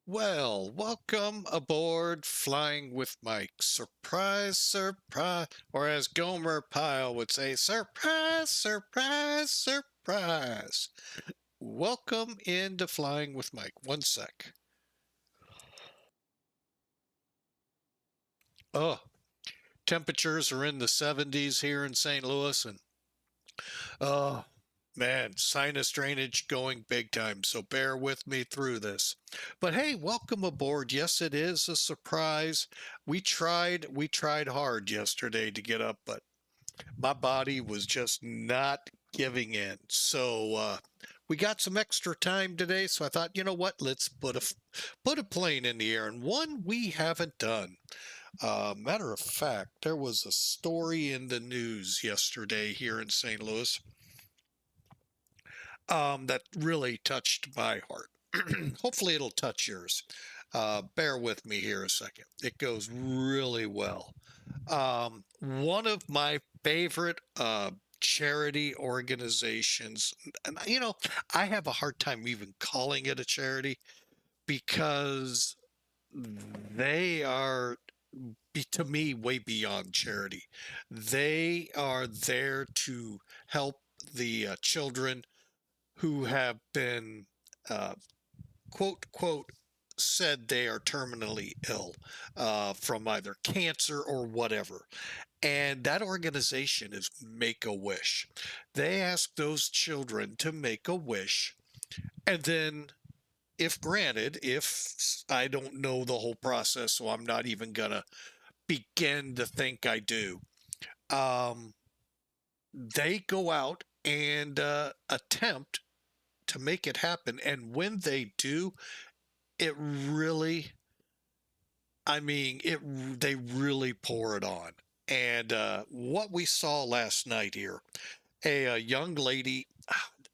Well, welcome aboard Flying with Mike. Surprise, surprise. Or as Gomer Pyle would say, surprise, surprise, surprise. Welcome into Flying with Mike. One sec. Oh, temperatures are in the 70s here in St. Louis, and oh, man, sinus drainage going big time. So bear with me through this. But hey, welcome aboard. Yes, it is a surprise. We tried hard yesterday to get up, but my body was just not giving in. So we got some extra time today. So I thought, you know what? Let's put a plane in the air, and one we haven't done. Matter of fact, there was a story in the news yesterday here in St. Louis that really touched my heart. Hopefully, it'll touch yours. Bear with me here a second. It goes really well. One of my favorite charity organizations, and I have a hard time even calling it a charity because they are, to me, way beyond charity. They are there to help the children who have been uh, quote said they are terminally ill from either cancer or whatever. And that organization is Make a Wish. They ask those children to make a wish, and then if granted, if I don't know the whole process, so I'm not even gonna begin to think I do, um, they go out and attempt to make it happen. And when they do, it really, I mean, they really pour it on. And what we saw last night here, a young lady,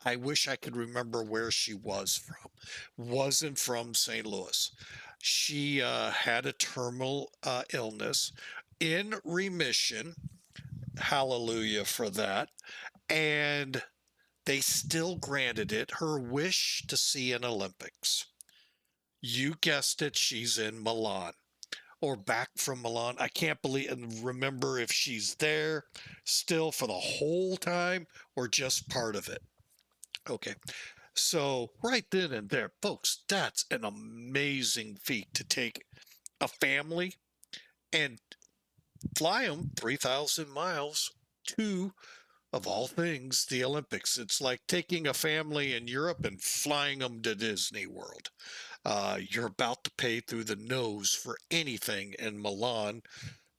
I wish I could remember where she was from, wasn't from St. Louis. She had a terminal illness in remission. Hallelujah for that. And they still granted it her wish to see an Olympics. You guessed it, she's in Milan or back from Milan. I can't believe and remember if she's there still for the whole time or just part of it. Okay. So, right then and there, folks, that's an amazing feat to take a family and fly them 3,000 miles to, of all things, the Olympics. It's like taking a family in Europe and flying them to Disney World. You're about to pay through the nose for anything in Milan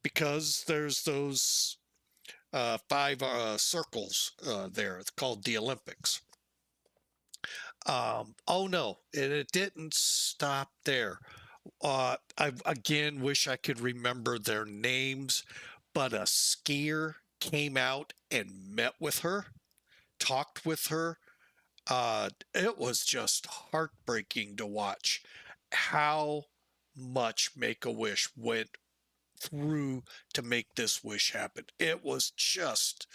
because there's those five circles there. It's called the Olympics. Oh no, and it didn't stop there. I again wish I could remember their names, but a skier came out and met with her, talked with her. It was just heartbreaking to watch how much Make a Wish went through to make this wish happen. It was just,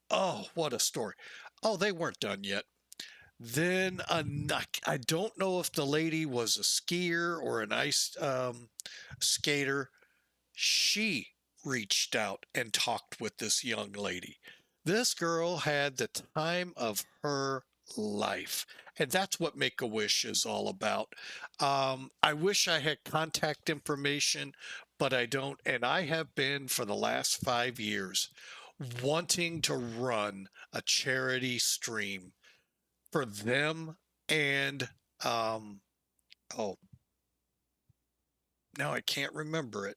oh, what a story. Oh, they weren't done yet. Then I don't know if the lady was a skier or an ice skater. She reached out and talked with this young lady. This girl had the time of her life. And that's what Make a Wish is all about. I wish I had contact information, but I don't. And I have been for the last 5 years wanting to run a charity stream for them and um oh, now I can't remember it,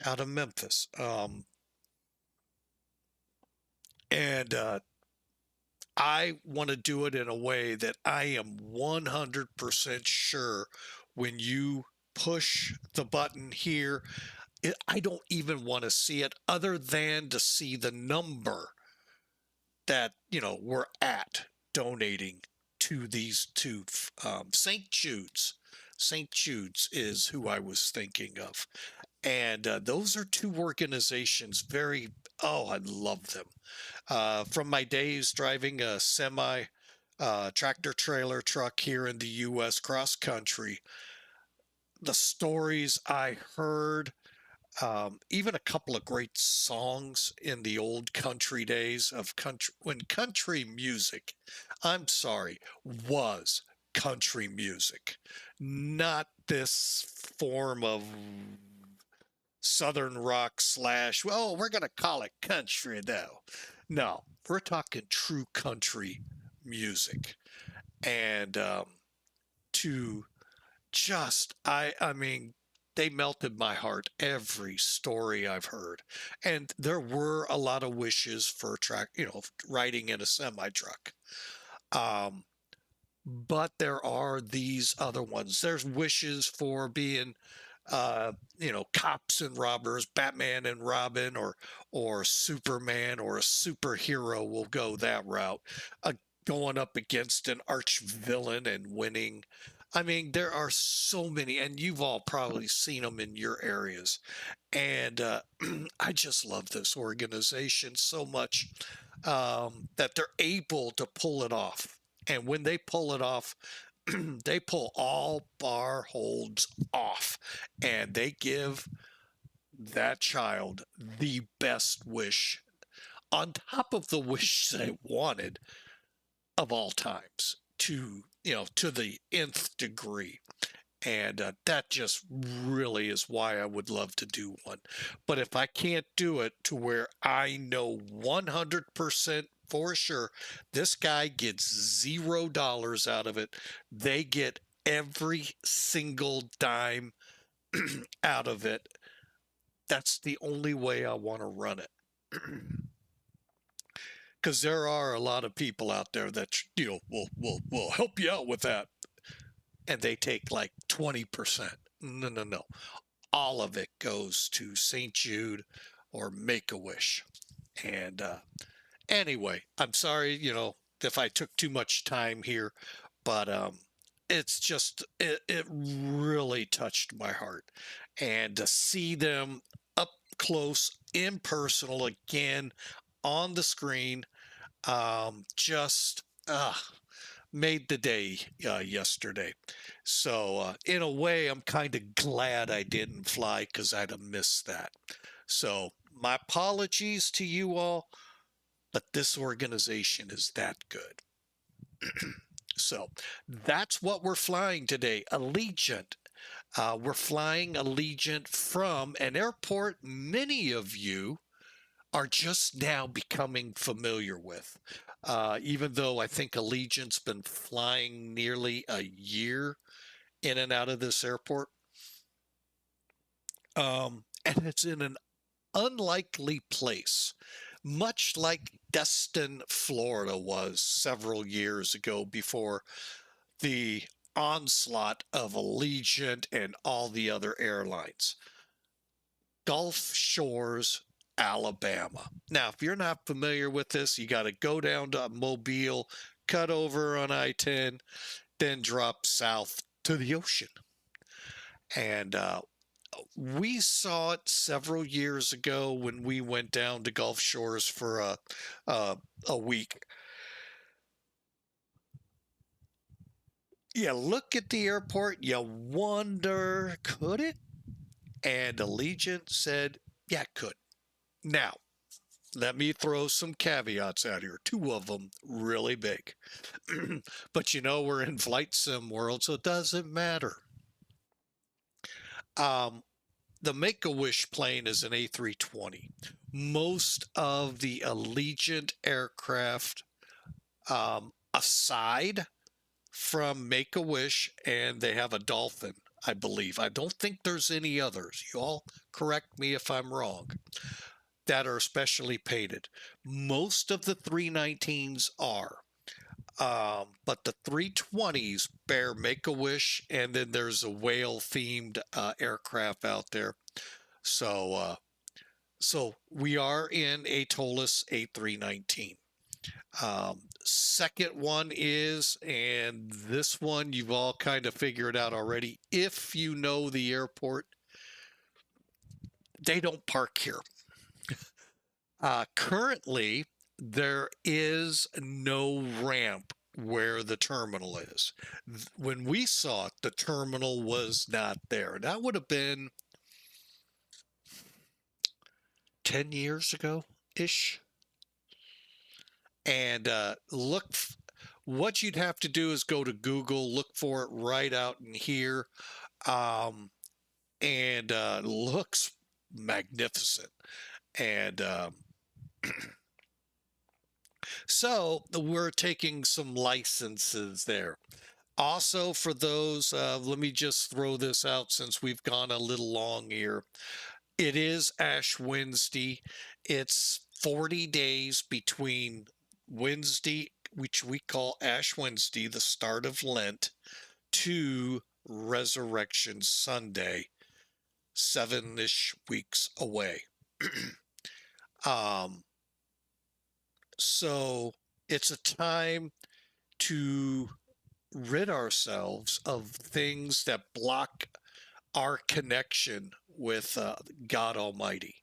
out of Memphis. And I want to do it in a way that I am 100% sure when you push the button here, I don't even want to see it other than to see the number that, we're at donating to these two. St. Jude's. St. Jude's is who I was thinking of. And those are two organizations I love them. From my days driving a semi tractor trailer truck here in the U.S. cross country, the stories I heard, even a couple of great songs in the old country days of country, when country music, I'm sorry, was country music, not this form of Southern rock slash, well, we're going to call it country though. No, we're talking true country music. And to just, I mean, they melted my heart every story I've heard. And there were a lot of wishes for track, riding in a semi truck. Um, but there are these other ones. There's wishes for being cops and robbers, Batman and Robin, or Superman, or a superhero will go that route, uh, going up against an arch villain and winning. I mean, there are so many, and you've all probably seen them in your areas. And I just love this organization so much, that they're able to pull it off. And when they pull it off, they pull all bar holds off, and they give that child the best wish on top of the wish they wanted of all times, to the nth degree. And that just really is why I would love to do one. But if I can't do it to where I know 100% for sure this guy gets $0 out of it, they get every single dime out of it, that's the only way I want to run it. Because there are a lot of people out there that will help you out with that, and they take like 20%. No, no, no. All of it goes to St. Jude or Make a Wish. And anyway, I'm sorry, if I took too much time here, but it's just, it really touched my heart. And to see them up close, impersonal again on the screen, just made the day yesterday. So in a way, I'm kind of glad I didn't fly because I'd have missed that. So my apologies to you all, but this organization is that good. So that's what we're flying today. Allegiant. We're flying Allegiant from an airport many of you are just now becoming familiar with. Even though I think Allegiant's been flying nearly a year in and out of this airport. And it's in an unlikely place, much like Destin, Florida was several years ago before the onslaught of Allegiant and all the other airlines. Gulf Shores, Alabama. Now, if you're not familiar with this, you got to go down to Mobile, cut over on I-10, then drop south to the ocean. And we saw it several years ago when we went down to Gulf Shores for a week. You look at the airport, you wonder, could it? And Allegiant said, yeah, it could. Now, let me throw some caveats out here. Two of them really big. But we're in flight sim world, so it doesn't matter. The Make-A-Wish plane is an A320. Most of the Allegiant aircraft, aside from Make-A-Wish, and they have a Dolphin, I believe. I don't think there's any others. You all correct me if I'm wrong, that are specially painted. Most of the 319s are. But the 320s bear Make-A-Wish, and then there's a whale themed aircraft out there. So we are in a ToLiss A319. Second one is, and this one you've all kind of figured out already, if you know the airport, they don't park here. Currently, there is no ramp where the terminal is. When we saw it, the terminal was not there. That would have been 10 years ago ish. And what you'd have to do is go to Google, look for it right out in here. And looks magnificent. And so we're taking some licenses there. Also, for those, let me just throw this out since we've gone a little long here. It is Ash Wednesday. It's 40 days between Wednesday, which we call Ash Wednesday, the start of Lent, to Resurrection Sunday, 7-ish weeks away. So it's a time to rid ourselves of things that block our connection with God Almighty.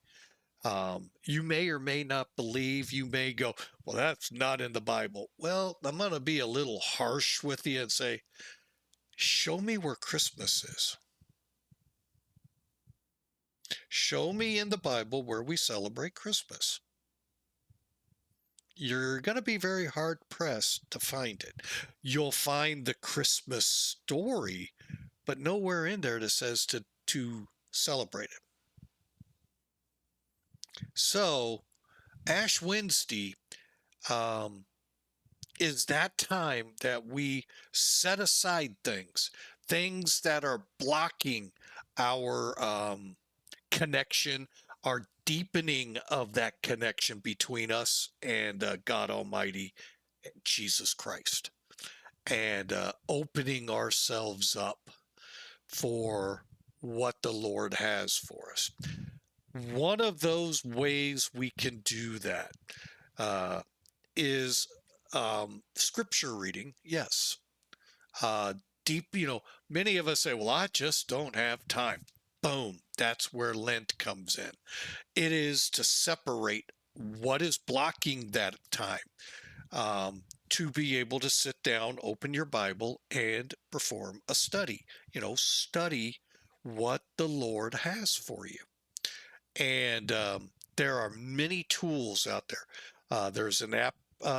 You may or may not believe, you may go, well, that's not in the Bible. Well, I'm going to be a little harsh with you and say, show me where Christmas is. Show me in the Bible where we celebrate Christmas. You're going to be very hard pressed to find it. You'll find the Christmas story, but nowhere in there that says to celebrate it. So Ash Wednesday is that time that we set aside things that are blocking our connection, our deepening of that connection between us and God Almighty, Jesus Christ, and opening ourselves up for what the Lord has for us. One of those ways we can do that is scripture reading. Yes. Deep, many of us say, well, I just don't have time. Boom. That's where Lent comes in. It is to separate what is blocking that time, to be able to sit down, open your Bible, and perform a study. Study what the Lord has for you. And there are many tools out there. There's an app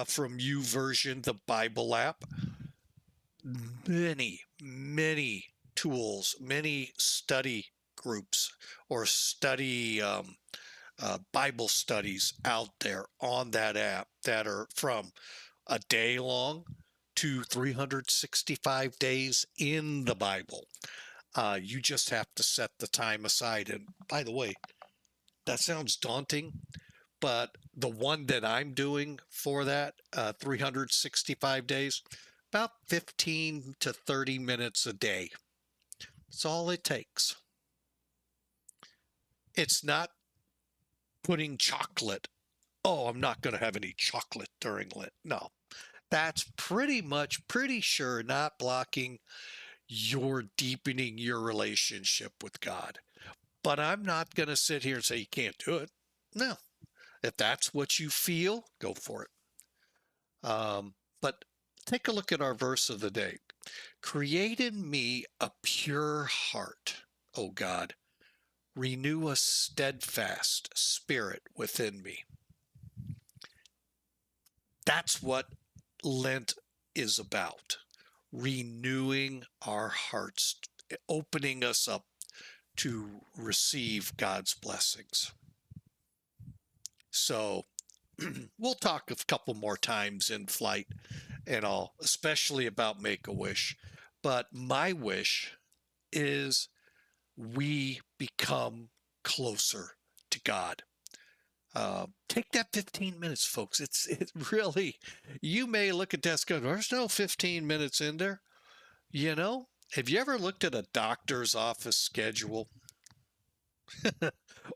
from YouVersion, the Bible app. Many tools, many study groups or study Bible studies out there on that app that are from a day long to 365 days in the Bible. You just have to set the time aside. And by the way, that sounds daunting, but the one that I'm doing for that 365 days, about 15 to 30 minutes a day. That's all it takes. It's not putting chocolate. Oh, I'm not going to have any chocolate during Lent. No, that's pretty sure not blocking your deepening your relationship with God. But I'm not going to sit here and say you can't do it. No, if that's what you feel, go for it. But take a look at our verse of the day. Create in me a pure heart, O God. Renew a steadfast spirit within me. That's what Lent is about. Renewing our hearts, opening us up to receive God's blessings. So we'll talk a couple more times in flight and all, especially about Make-A-Wish. But my wish is we become closer to God. Take that 15 minutes, folks. It really, you may look at that and go, there's no 15 minutes in there. Have you ever looked at a doctor's office schedule?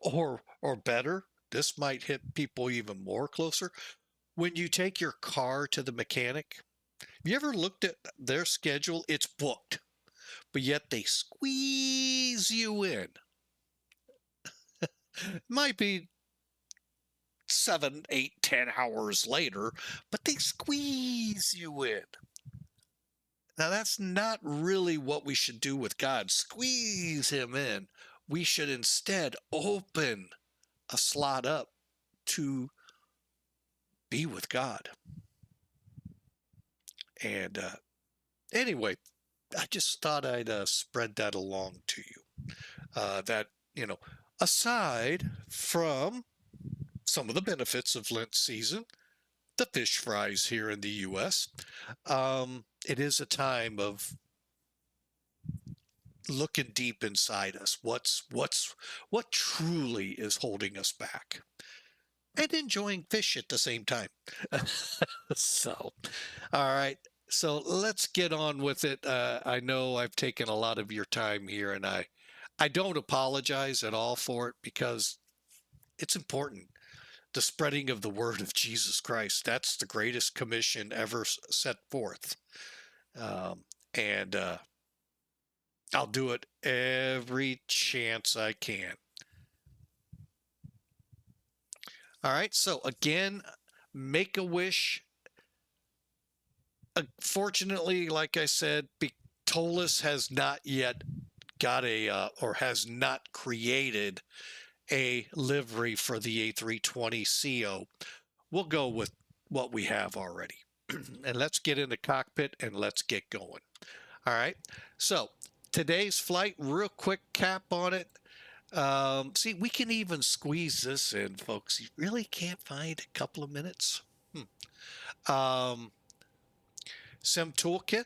or better, this might hit people even more closer. When you take your car to the mechanic, have you ever looked at their schedule? It's booked, but yet they squeeze you in. Might be 7, 8, 10 hours later, but they squeeze you in. Now, that's not really what we should do with God. Squeeze him in. We should instead open a slot up to be with God. And anyway, I just thought I'd spread that along to you. That, you know, aside from some of the benefits of Lent season, the fish fries here in the U.S., it is a time of looking deep inside us. What truly is holding us back, and enjoying fish at the same time. So, all right. So let's get on with it. I know I've taken a lot of your time here, and I don't apologize at all for it because it's important. The spreading of the word of Jesus Christ. That's the greatest commission ever set forth. And I'll do it every chance I can. All right. So again, make a wish. Fortunately, like I said, ToLiss has not yet got or has not created a livery for the A320CO. We'll go with what we have already. And let's get in the cockpit and let's get going. All right. So today's flight, real quick cap on it. See, we can even squeeze this in, folks. You really can't find a couple of minutes. Sim Toolkit.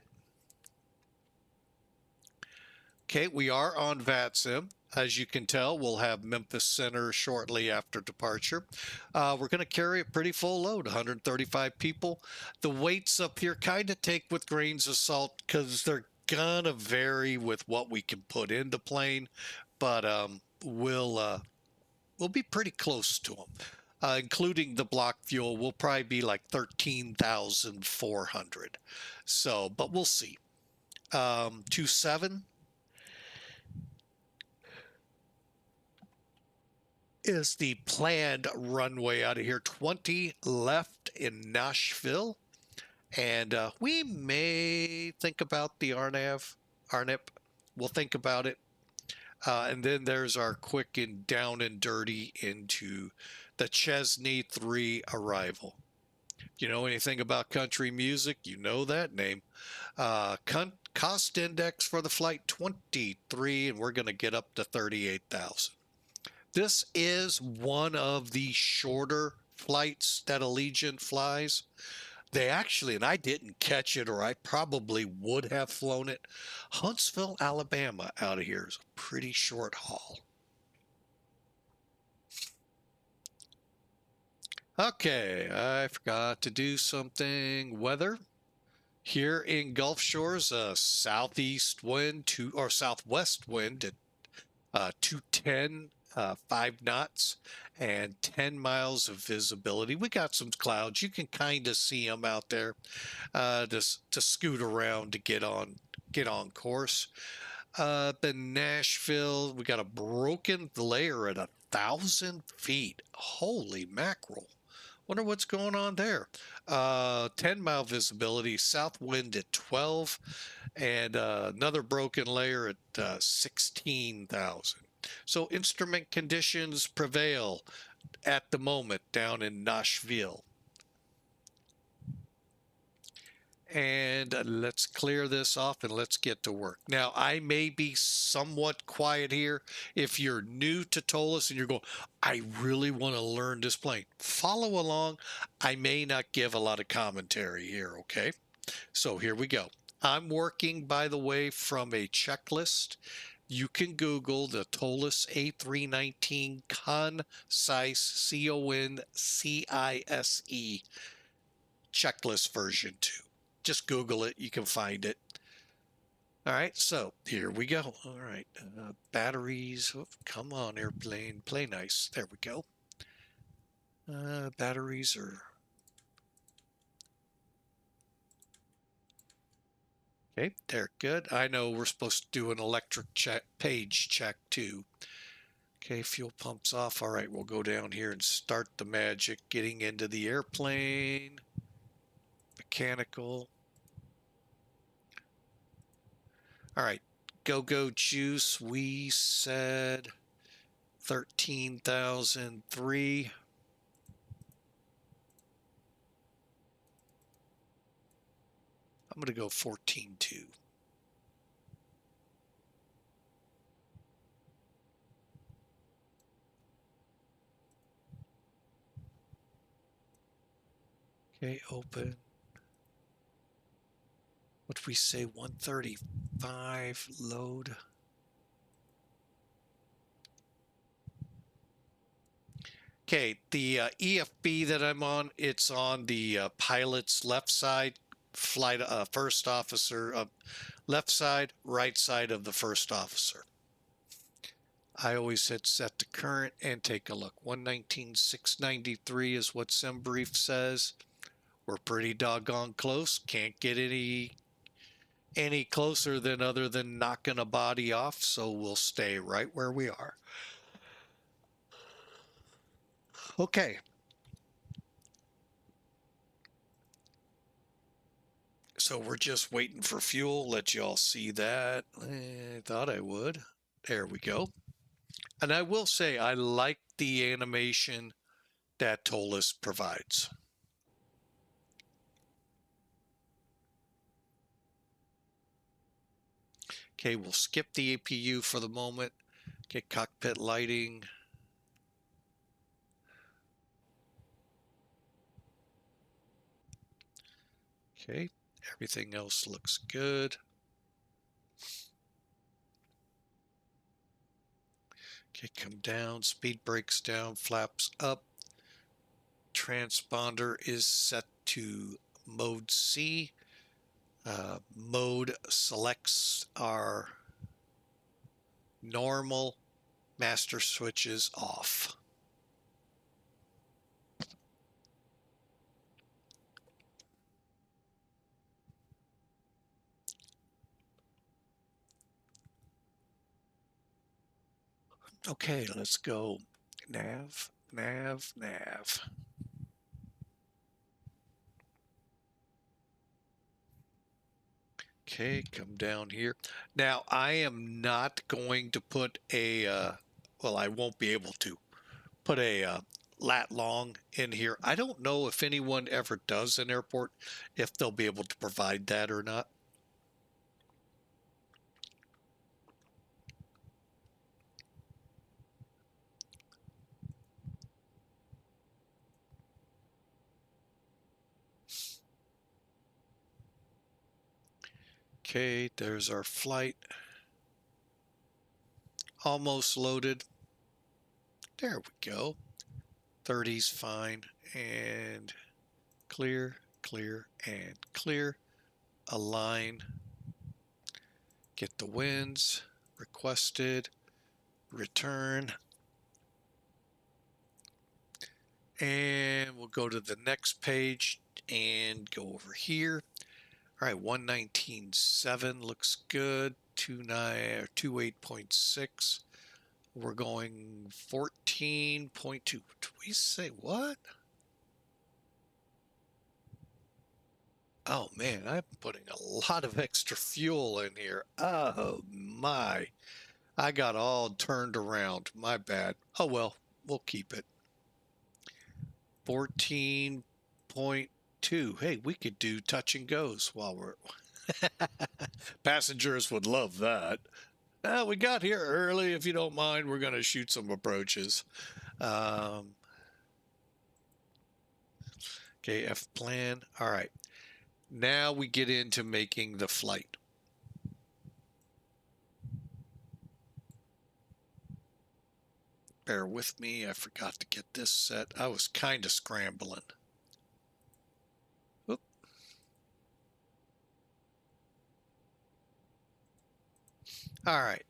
Okay, we are on VATSIM. As you can tell, we'll have Memphis Center shortly after departure. We're going to carry a pretty full load, 135 people. The weights up here kind of take with grains of salt because they're going to vary with what we can put in the plane, but we'll be pretty close to them. Including the block fuel, we'll probably be like 13,400. So, but we'll see. 27 is the planned runway out of here. 20 left in Nashville. And we may think about the RNIP. We'll think about it. And then there's our quick and down and dirty into the Chesney 3 arrival. You know anything about country music, you know that name. Cost index for the flight 23, and we're going to get up to 38,000. This is one of the shorter flights that Allegiant flies. They actually, and I didn't catch it, or I probably would have flown it. Huntsville, Alabama out of here is a pretty short haul. Okay, I forgot to do something. Weather here in Gulf Shores, southeast wind or southwest wind at 210, 5 knots, and 10 miles of visibility. We got some clouds. You can kind of see them out there. To scoot around to get on course. Then Nashville, we got a broken layer at 1,000 feet. Holy mackerel. Wonder what's going on there. 10-mile visibility, south wind at 12, and another broken layer at 16,000. So instrument conditions prevail at the moment down in Nashville. And let's clear this off and let's get to work. Now, I may be somewhat quiet here. If you're new to ToLiss and you're going, I really want to learn this plane, follow along. I may not give a lot of commentary here, okay? So here we go. I'm working, by the way, from a checklist. You can Google the ToLiss A319 concise, C-O-N-C-I-S-E checklist version 2. Just Google it. You can find it. All right. So here we go. All right. Batteries. Oh, come on, airplane. Play nice. There we go. Batteries are... Okay. They're good. I know we're supposed to do an electric page check too. Okay. Fuel pumps off. All right. We'll go down here and start the magic. Getting into the airplane. Mechanical. All right, go juice. We said 13,003. I'm going to go 14.2. Okay, open. What did we say? 135 load. Okay, the EFB that I'm on, it's on the pilot's left side, flight first officer, left side, right side of the first officer. I always hit set to current and take a look. 119,693 is what SimBrief says. We're pretty doggone close. Can't get any closer than other than knocking a body off, so we'll stay right where we are. Okay. So we're just waiting for fuel. Let y'all see that. I thought I would. There we go. And I will say I like the animation that ToLiss provides. Okay, we'll skip the APU for the moment. Get cockpit lighting. Okay, everything else looks good. Okay, come down, speed brakes down, flaps up. Transponder is set to mode C. Mode selects our normal, master switches off. Okay, let's go. Nav. Okay, come down here. Now, I am not going to put a, well, I won't be able to put a lat long in here. I don't know if anyone ever does in airport, if they'll be able to provide that or not. Okay, there's our flight. Almost loaded. There we go. 30's fine. And clear, and clear. Align. Get the winds. Requested. Return. And we'll go to the next page and go over here. All right, 119.7 looks good. 28.6. We're going 14.2. Did we say what? Oh man, I'm putting a lot of extra fuel in here. Oh my. I got all turned around. My bad. Oh well, we'll keep it. 14.2. Hey, we could do touch and goes while we're passengers would love that. We got here early. If you don't mind, we're going to shoot some approaches. Okay, F plan. All right. Now we get into making the flight. Bear with me. I forgot to get this set. I was kind of scrambling. Oop. All right.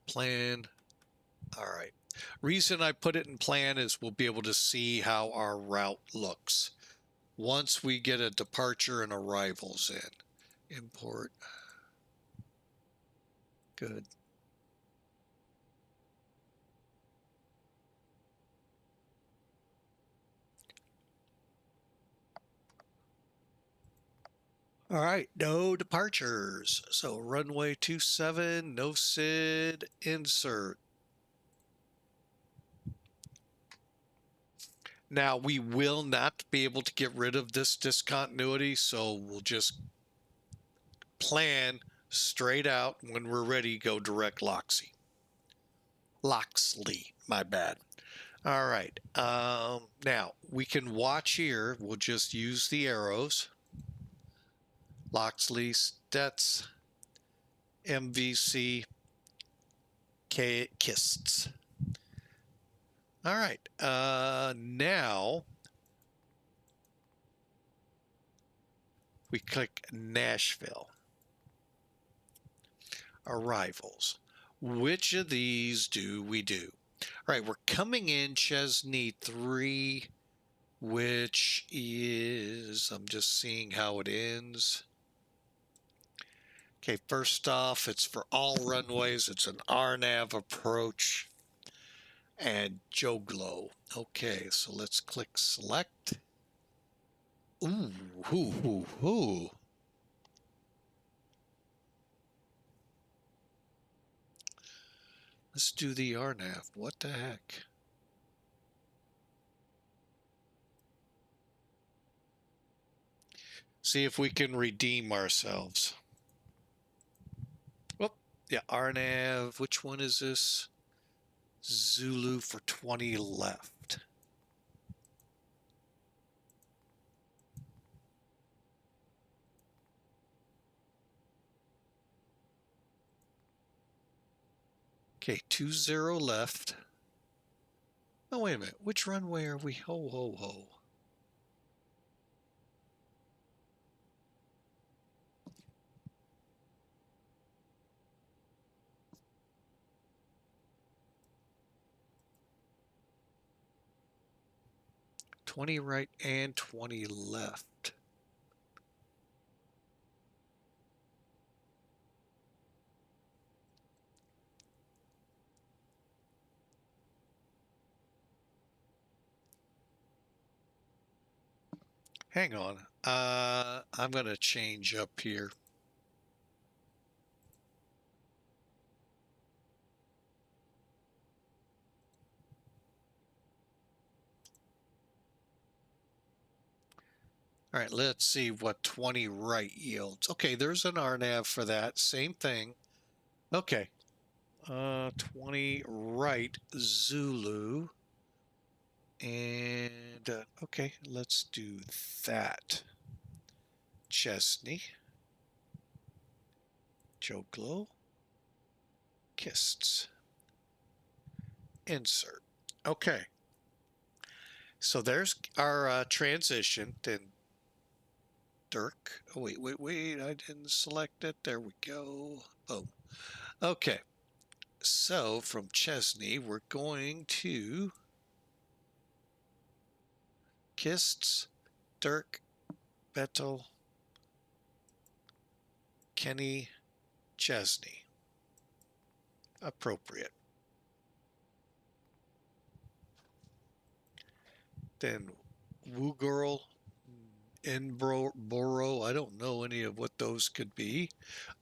Plan. All right. Reason I put it in plan is we'll be able to see how our route looks once we get a departure and arrivals in. Import. Good. All right, no departures. So runway 27, no SID, insert. Now we will not be able to get rid of this discontinuity, so we'll just plan straight out. When we're ready, go direct Loxley. My bad. All right. Now we can watch here. We'll just use the arrows. Loxley, Stets, MVC, Kists. All right. Now we click Nashville. Arrivals. Which of these do we do? All right, we're coming in Chesney 3, which is, I'm just seeing how it ends. Okay, first off, it's for all runways. It's an RNAV approach and Joglo. Okay, so let's click select. Ooh, hoo, hoo, hoo. Let's do the RNAV. What the heck? See if we can redeem ourselves. Oh, yeah, RNAV. Which one is this? Zulu for 20 left. Okay, 20 left. Oh, wait a minute. Which runway are we? Ho, ho, ho. $20 right and 20 left. Hang on. I'm going to change up here. All right, let's see what 20 right yields. Okay, there's an RNAV for that. Same thing. Okay. 20 right Zulu. And, okay, let's do that. Chesney. Joglo. Kists. Insert. Okay. So there's our transition. Then Dirk. Oh, wait. I didn't select it. There we go. Boom. Okay. So from Chesney, we're going to Kists, Dirk, Bettel, Kenny, Chesney. Appropriate. Then Woo Girl, Enboro. I don't know any of what those could be.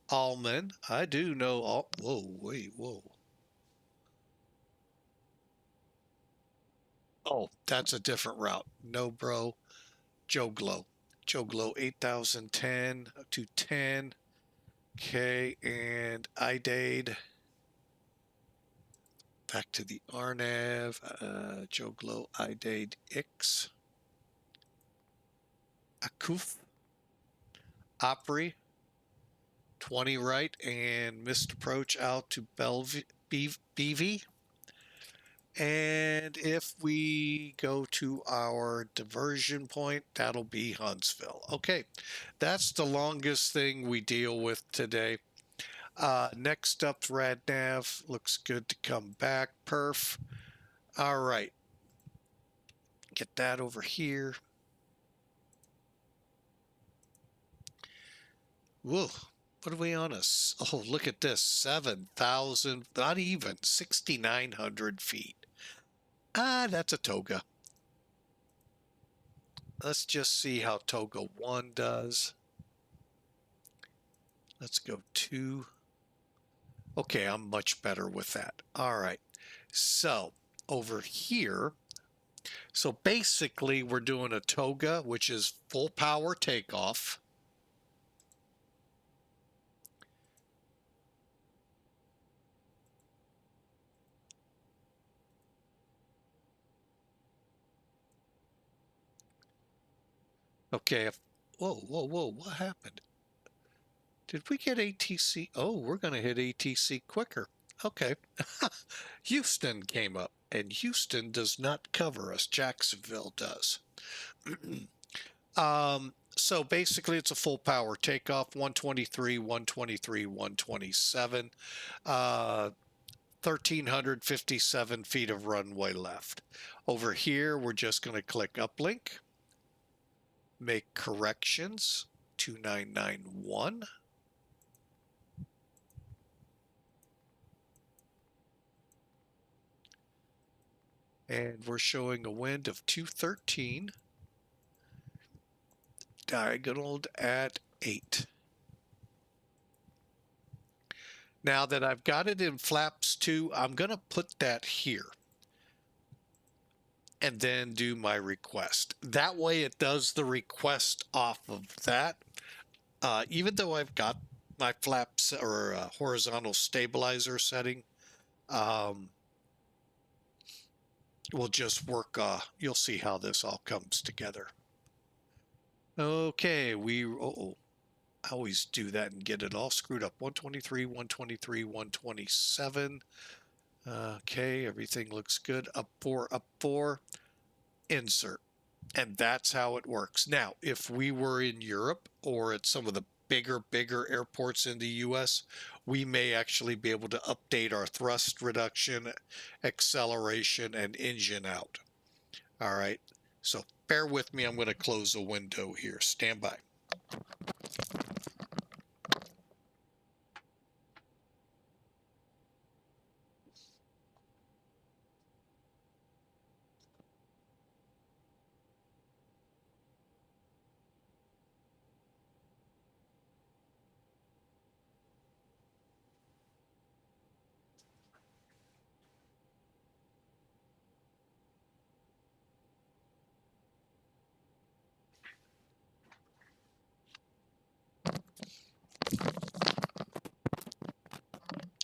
Allman. I do know all. Whoa, wait, whoa. Oh, that's a different route. No, bro. Joglo. Joglo 8010 to 10. Okay, and IDAID. Back to the RNAV. Joglo IDAID X. Akuf. Opry. 20 right and missed approach out to BV. And if we go to our diversion point, that'll be Huntsville. Okay, that's the longest thing we deal with today. Next up, RadNav. Looks good to come back. Perf. All right. Get that over here. Whoa. What are we on us? Oh, look at this. 7,000, not even 6,900 feet. That's a toga. Let's just see how toga 1 does. Let's go to, okay, I'm much better with that. All right. So over here, so basically we're doing a toga, which is full power takeoff. Okay. Whoa, what happened? Did we get ATC? Oh, we're going to hit ATC quicker. Okay. Houston came up, and Houston does not cover us. Jacksonville does. So basically, it's a full power takeoff, 123, 123, 127, 1,357 feet of runway left. Over here, we're just going to click uplink, make corrections, 2991. And we're showing a wind of 213, diagonaled at 8. Now that I've got it in flaps 2, I'm going to put that here and then do my request. That way it does the request off of that. Even though I've got my flaps or horizontal stabilizer setting, we'll just work, you'll see how this all comes together. Okay, I always do that and get it all screwed up. 123, 123, 127. Okay, everything looks good. Up 4, insert. And that's how it works. Now, if we were in Europe or at some of the bigger airports in the US, we may actually be able to update our thrust reduction, acceleration, and engine out. All right, so bear with me. I'm going to close a window here. Stand by.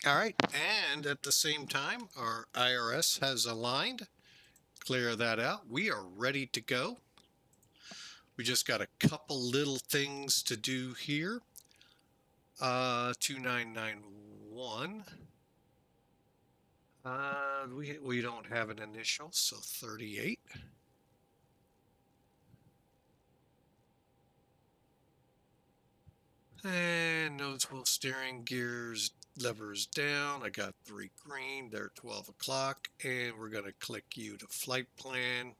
All right, and at the same time, our IRS has aligned. Clear that out. We are ready to go. We just got a couple little things to do here. 2991. We don't have an initial, so 38. And nose wheel steering gears, levers down. I got 3 green. They're 12 o'clock. And we're going to click you to flight plan.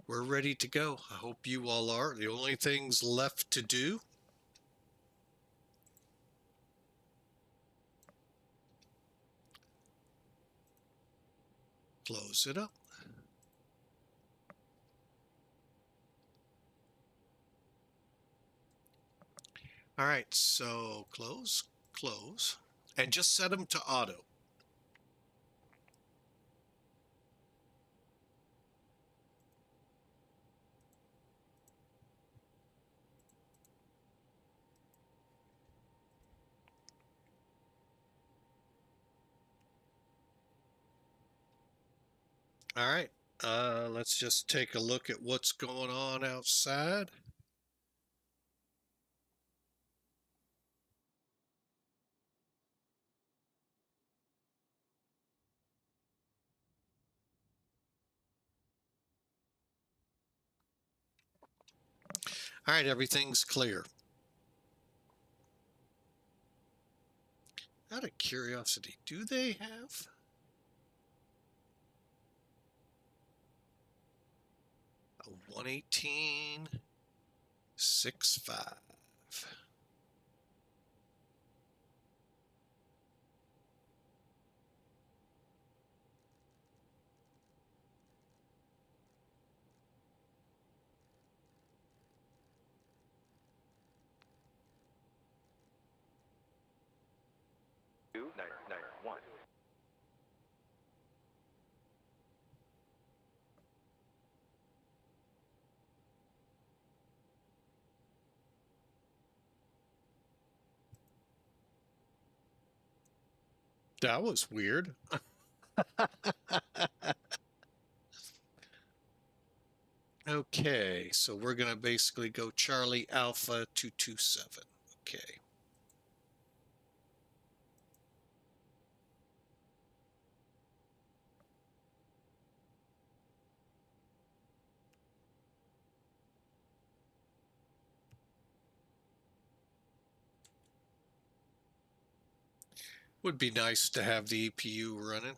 We're ready to go. I hope you all are. The only things left to do, close it up. All right, so close, and just set them to auto. All right, let's just take a look at what's going on outside. All right, everything's clear. Out of curiosity, do they have? A 118.65. 1. That was weird. Okay, so we're going to basically go Charlie Alpha 227. Okay. Would be nice to have the EPU running.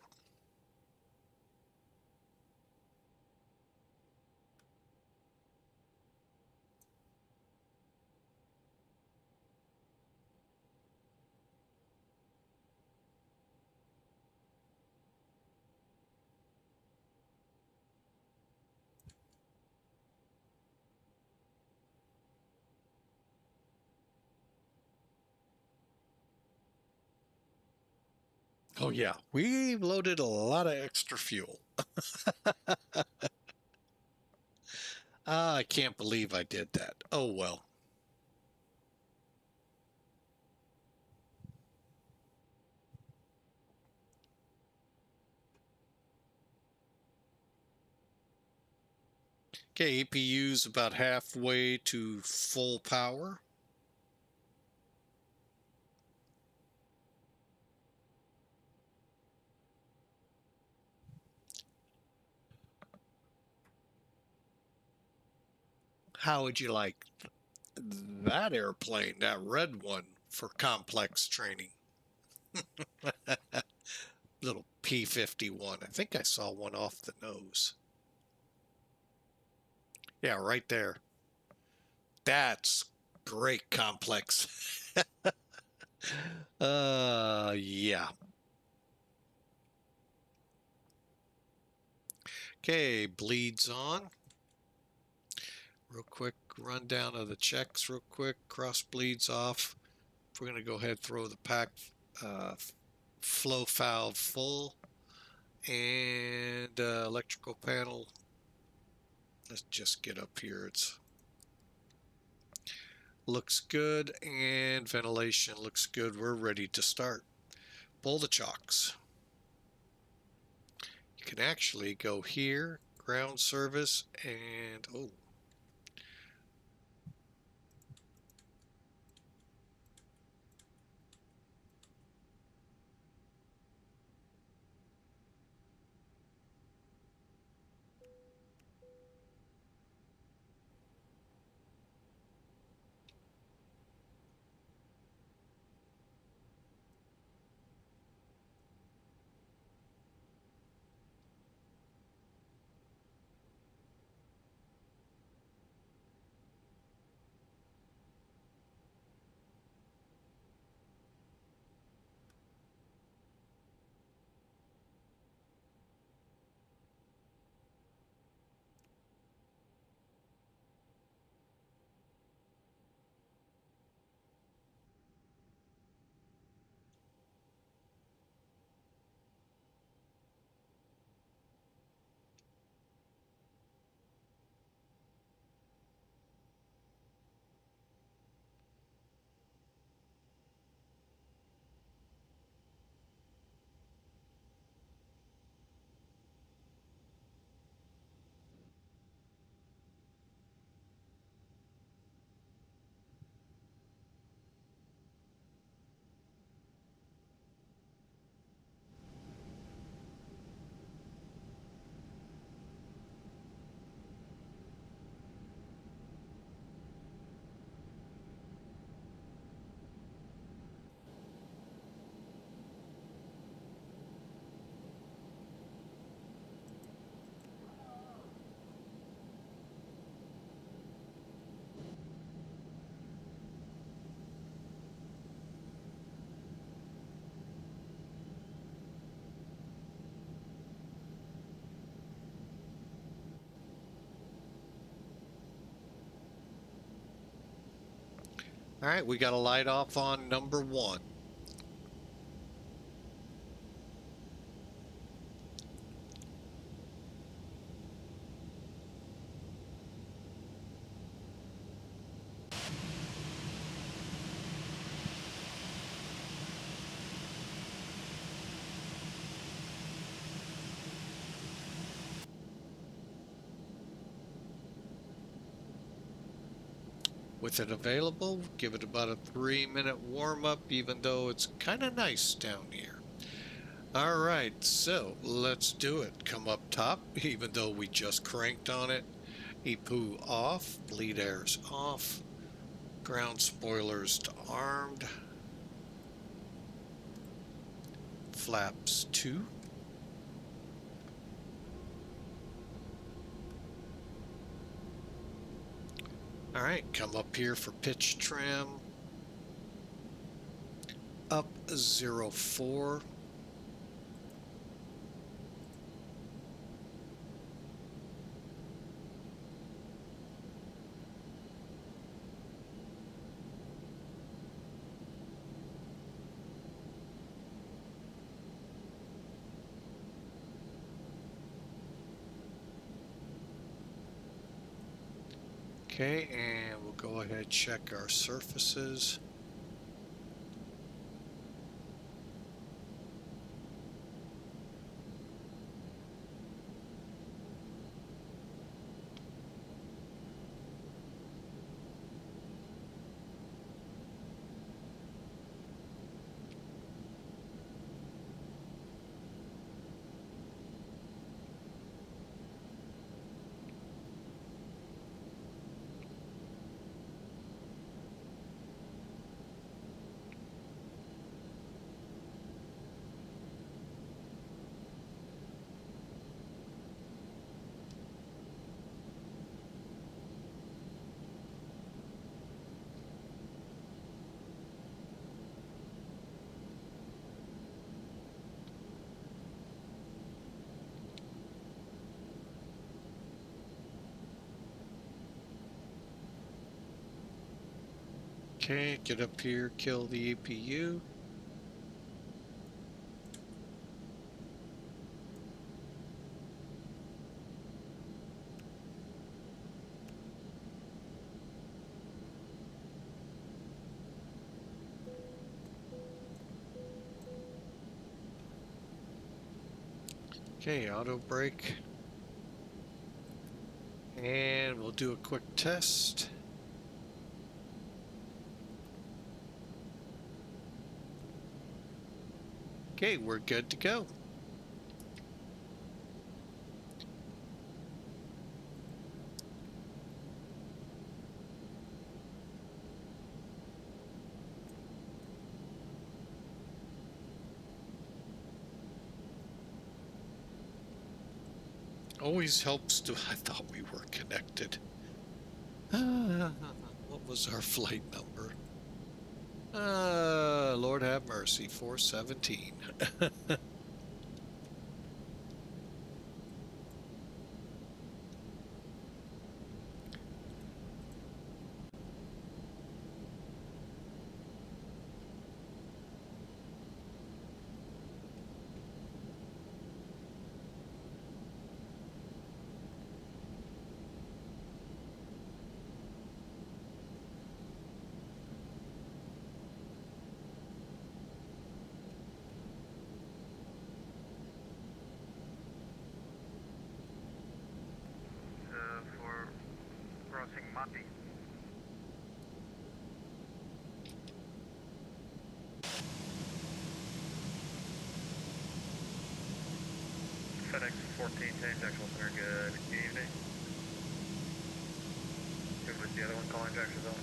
Oh yeah, we loaded a lot of extra fuel. I can't believe I did that. Oh well. Okay, EPU's about halfway to full power. How would you like that airplane, that red one, for complex training? Little P-51. I think I saw one off the nose. Yeah, right there. That's great complex. Yeah. Okay, bleeds on. Real quick rundown of the checks real quick. Cross bleeds off. We're going to go ahead and throw the pack flow valve full. And electrical panel. Let's just get up here. It's looks good, and ventilation looks good. We're ready to start. Pull the chocks. You can actually go here, ground service, and oh. All right, we got a light off on number 1. With it available, give it about a 3-minute warm-up, even though it's kind of nice down here. All right, so let's do it. Come up top, even though we just cranked on it. EPU off, bleed airs off, ground spoilers to armed, flaps 2. All right, come up here for pitch trim, up 0.4. Okay, and we'll go ahead and check our surfaces. Okay, get up here, kill the EPU. Okay, auto brake. And we'll do a quick test. Okay, we're good to go. Always helps to... I thought we were connected. What was our flight number? Lord have mercy, 417. For crossing Monday. FedEx 14, Jacksonville Center, good evening. Who was the other one calling Jacksonville?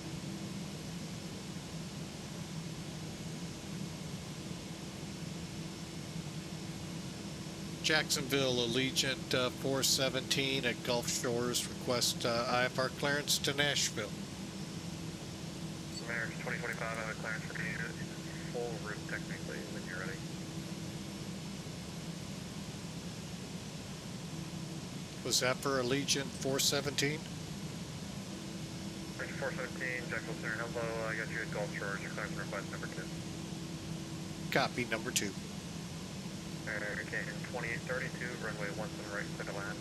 Jacksonville Allegiant 417 at Gulf Shores, request IFR clearance to Nashville. American 2025, I have a clearance for you. Full route technically when you're ready. Was that for Allegiant 417? 417, Jacksonville Center, hello, I got you at Gulf Shores, your clearance request number 2. Copy, number 2. American 2832, runway 17 right, clear to land.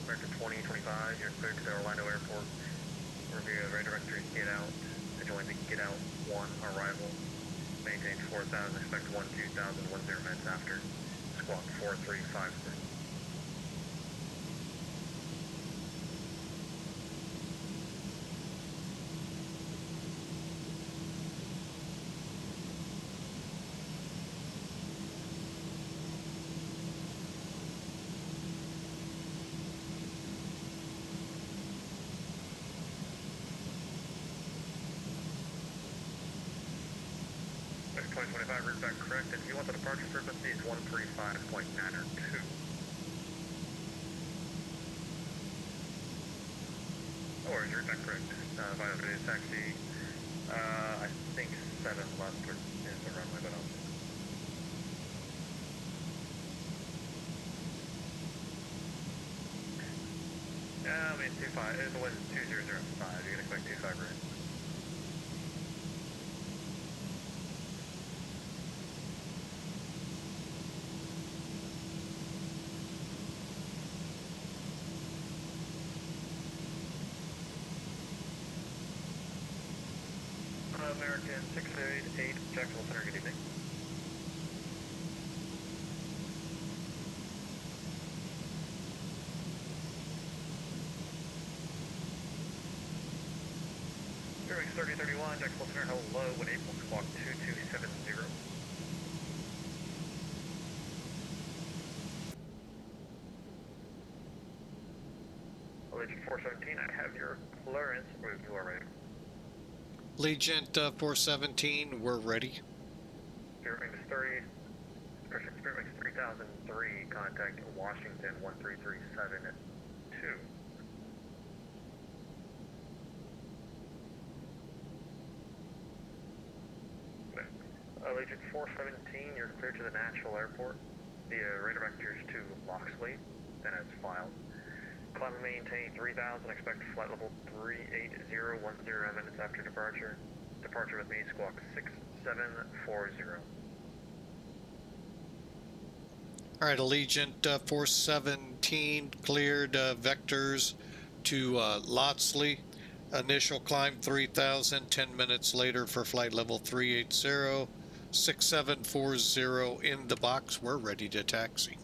American 2025, you're cleared to the Orlando Airport. Review the radar directory, get out. To join the get out 1 arrival. Maintain 4000, expect 2000, 10 minutes after. Squawk 4356. 2025, route back correct. If you want the departure frequency, it's 135.9 or 2. Or is route back correct? Via video taxi, I think 7 left is the runway, but I mean, 25, it was 2005, you can expect 25 right? American 688, Jacksonville Center, good evening. Fairway 3031, Jacksonville Center, hello, with April squawk 2270. Allegiant 417, I have your clearance, or you are ready. Allegiant 417, we're ready. Spirit Wings 3003, contact Washington 13372. Allegiant 417, you're clear to the Nashville airport. The radar vectors to Loxley, then as filed. Climb and maintain 3000, expect flight level 38010 minutes after departure. Departure with me, squawk 6740. All right, Allegiant 417 cleared vectors to Loxley. Initial climb 3000, 10 minutes later for flight level 380, 6740 in the box. We're ready to taxi.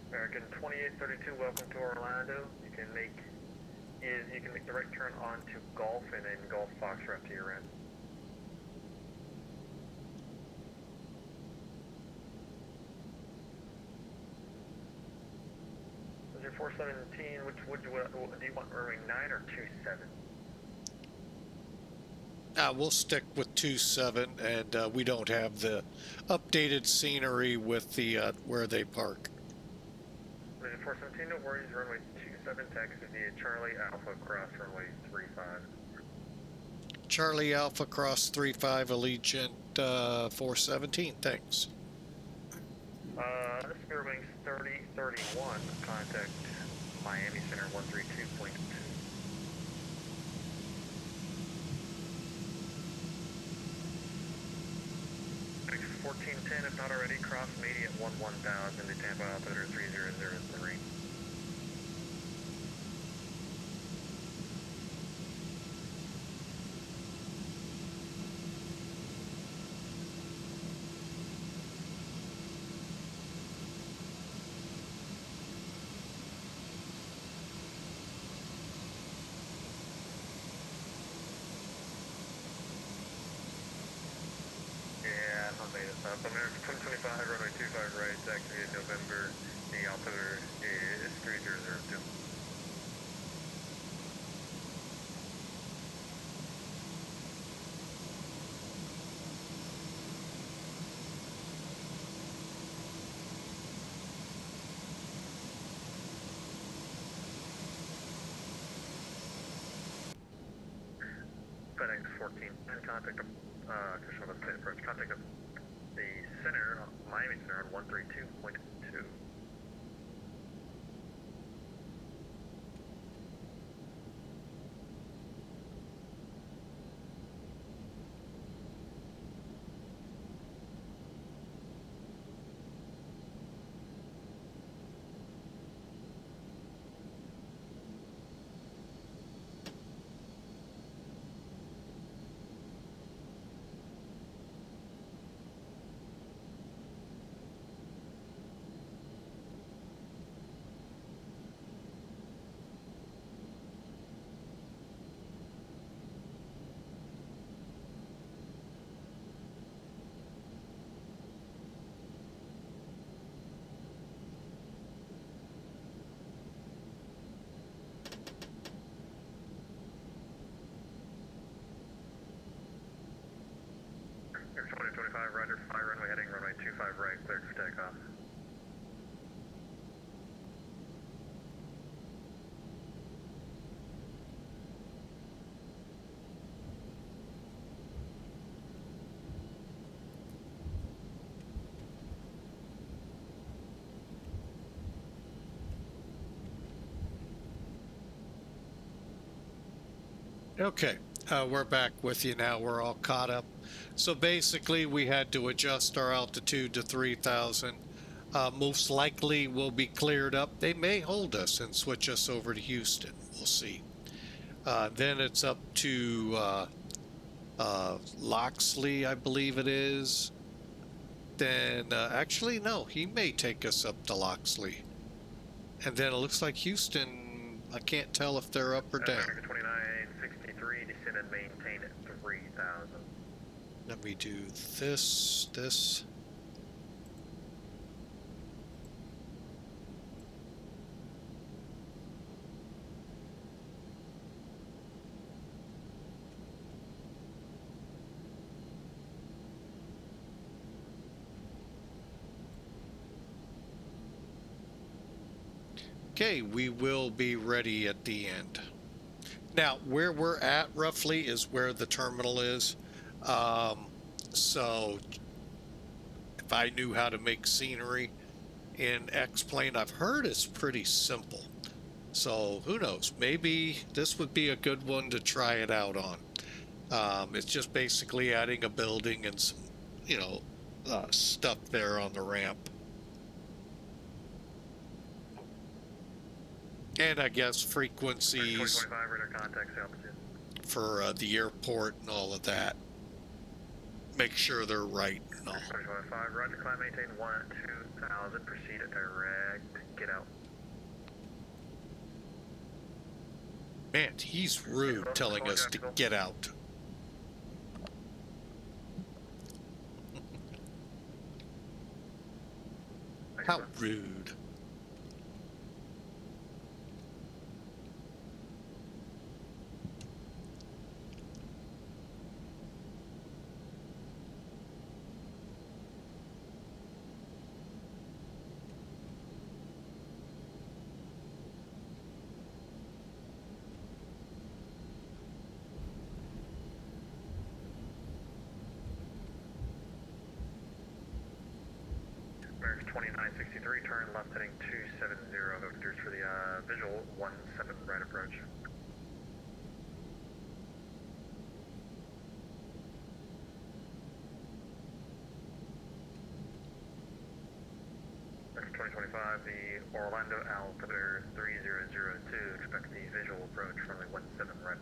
American 2832, welcome to Orlando. You can make the right turn onto Golf and then Golf Foxtrot to your end. Is your 417, which do you want runway 9 or 27? We'll stick with 27, and we don't have the updated scenery with the where they park. 417, no worries, runway 27, taxi via Charlie Alpha cross runway 35. Charlie Alpha cross 35, Allegiant 417, thanks. Spirit Wings 3031, contact Miami Center 132.2. 1410, if not already, cross media at 1000 to Tampa altimeter 3003. American 2025, runway 25 right, taxi in November, the altimeter is 3002. FedEx 14, and contact approach, contact the center, Miami Center on 132.2. 2925 right, cleared for takeoff. Okay, we're back with you now. We're all caught up. So basically, we had to adjust our altitude to 3,000. Most likely, we'll be cleared up. They may hold us and switch us over to Houston. We'll see. Then it's up to Loxley, I believe it is. Then, actually, no, he may take us up to Loxley. And then it looks like Houston, I can't tell if they're up or down. 2963, descend and maintain at 3000. Let me do this. Okay, we will be ready at the end. Now, where we're at roughly is where the terminal is. So if I knew how to make scenery in X-Plane, I've heard it's pretty simple. So who knows? Maybe this would be a good one to try it out on. It's just basically adding a building and some, stuff there on the ramp. And I guess frequencies for the airport and all of that. Make sure they're right and all. 2025, roger, climb, maintain 2000, proceed at direct, get out. Man, he's rude telling us to get out. How rude. American 2963, turn left heading 270, vectors for the visual 17 right approach. American 2025, the Orlando altimeter 3002, expect the visual approach runway 17 right.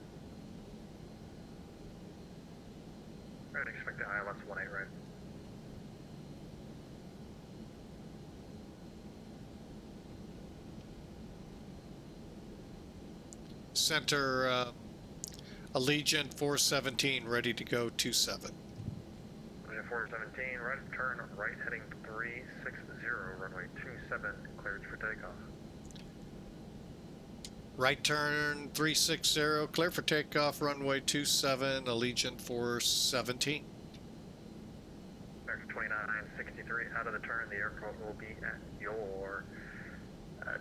Right, expect the ILS 18 right. Center Allegiant 417 ready to go 27. Allegiant 417, right turn right heading 360, runway 27, cleared for takeoff. Right turn 360, clear for takeoff, runway 27, Allegiant 417. American 2963, out of the turn, the airport will be at your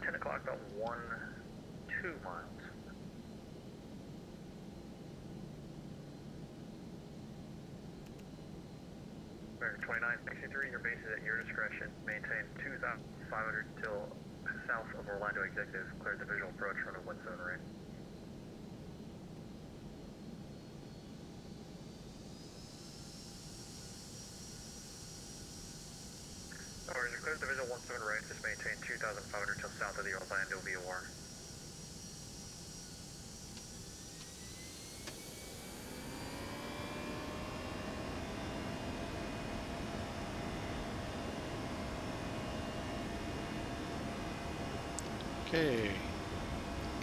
10 o'clock, about 2 miles. American 2963, your base is at your discretion. Maintain 2,500 till south of Orlando Executive. Cleared the visual approach runway 17 right. No worries, cleared the visual 17 right. Just maintain 2,500 till south of the Orlando VOR. Okay,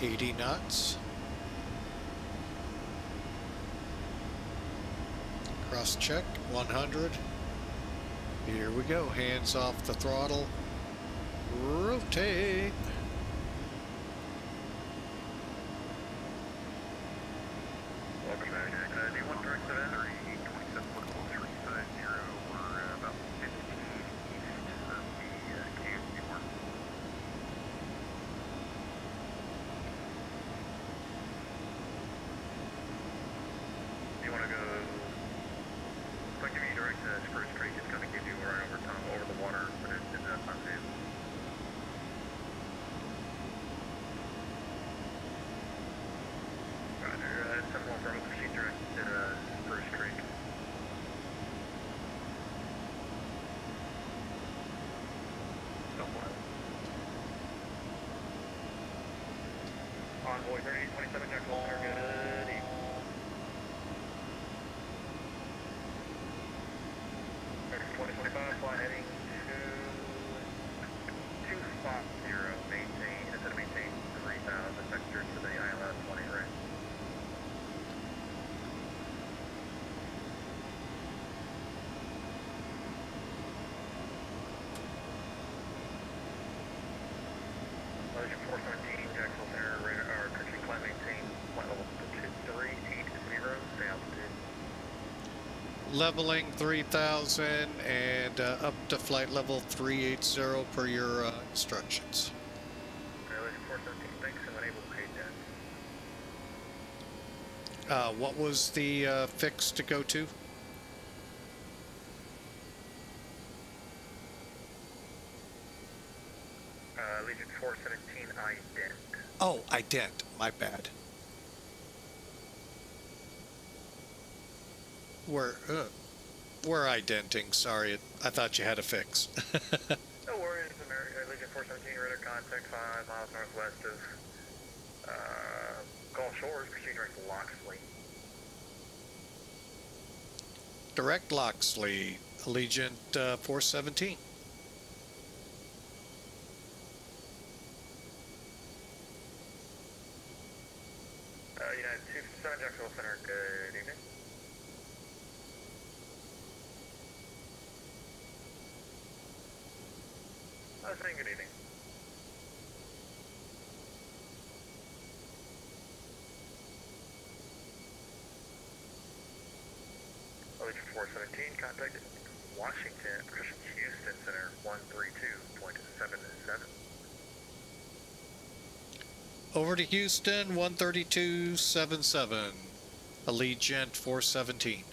80 knots. Cross check, 100. Here we go, hands off the throttle. Rotate. Welcome back. D1 direct to that. 27.350, we're about 15 Envoy 3827, Jacksonville Center, good evening. American 2025, flight heading to 250, maintain, instead of maintain 3000, vector to the ILS 20 range. Logitech 417, Jacksonville Center, radar, approaching climb, maintain, flight level 380, stay altitude. Leveling 3000 and up to flight level 380 per your instructions. Logitech 417, thanks, and unable to pay debt. What was the fix to go to? Legion 417, ident. Oh, ident. My bad. We're identing. Sorry, I thought you had a fix. No worries, Legion 417, radar contact 5 miles northwest of Gulf Shores, proceed direct to Loxley. Direct Loxley, Allegiant 417. United 257, Jacksonville Center, good evening. I was saying good evening. Legion 417, contacted Washington, Houston Center 132.77. Over to Houston 132.77. Allegiant 417.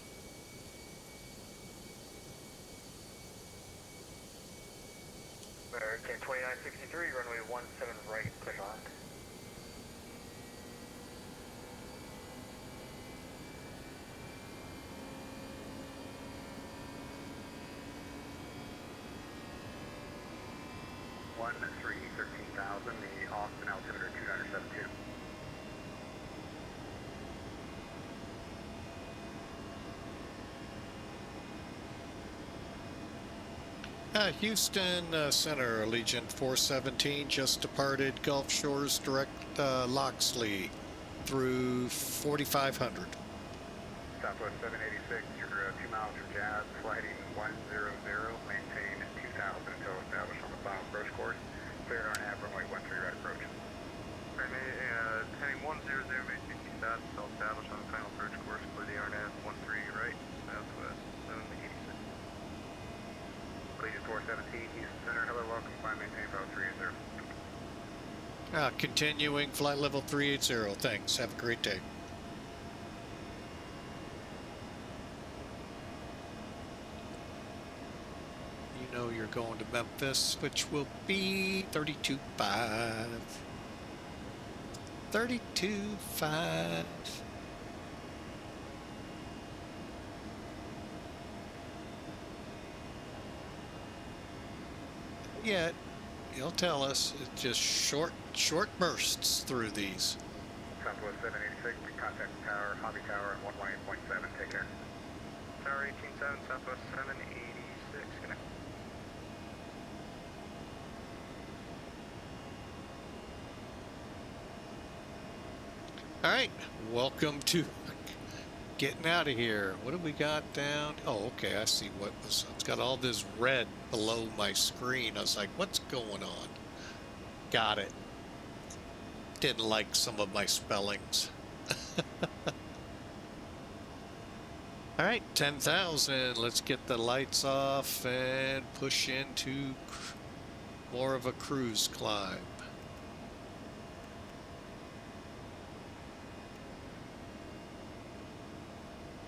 American 2963, runway 17 right, clear on. The Austin altimeter 2972. Houston Center, Allegiant 417, just departed Gulf Shores, direct Loxley through 4500. Southwest 786, you're 2 miles from Jazz, flighting 100, maintain 2000 until established on the final approach course. Clear RNAV runway 13 right approach. Heading 100, maintain 2000 until established on the final approach course. Clear the RNAV 13 right, southwest 786. Legion 417, Houston Center, hello, welcome, climb, maintain flight 380. Continuing flight level 380. Thanks. Have a great day. You know you're going to Memphis, which will be 32.5. 32.5. Yet, he'll tell us it's just short bursts through these. Southwest 786, contact tower, hobby tower, 118.7, take care. Tower 187, Southwest 786, connect. All right, welcome to getting out of here. What have we got down? Oh, okay, I see what was. It's got all this red below my screen. I was like, what's going on? Got it. Didn't like some of my spellings. All right, 10,000. Let's get the lights off and push into more of a cruise climb.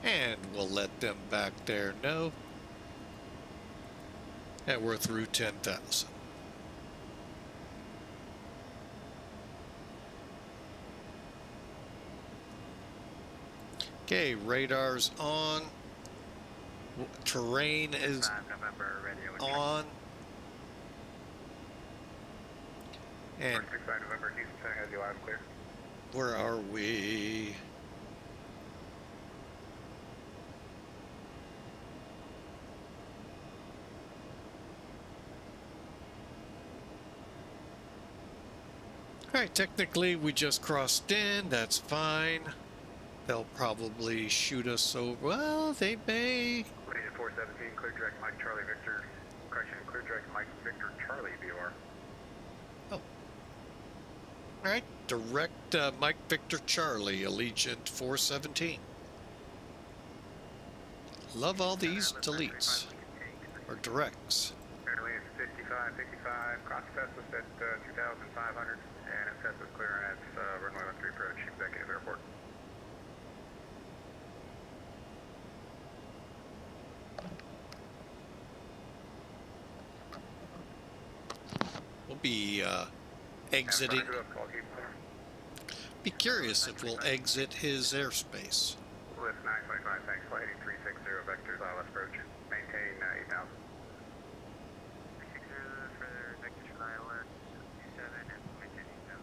And we'll let them back there know that we're through 10,000. Okay, radar's on. Terrain is on. And 45 November, Houston Center has you loud and clear. Where are we? All right, technically we just crossed in. That's fine. They'll probably shoot us over. Well, they may. Legion 417, clear direct Mike Charlie Victor. Correction, clear direct Mike Victor Charlie VOR. Oh. All right, direct Mike Victor Charlie, Allegiant 417. Love all these deletes or directs. Apparently it's 55, cross test us at 2,500, and it sets us clear at runway 13 approach, Executive Airport. We'll be exiting. Be curious if we'll exit his airspace. Lift 925, thanks, flight 8360, vectors, ILS approach, maintain 8,000. 360 for vectors for ILS, 27, and maintain 8,000.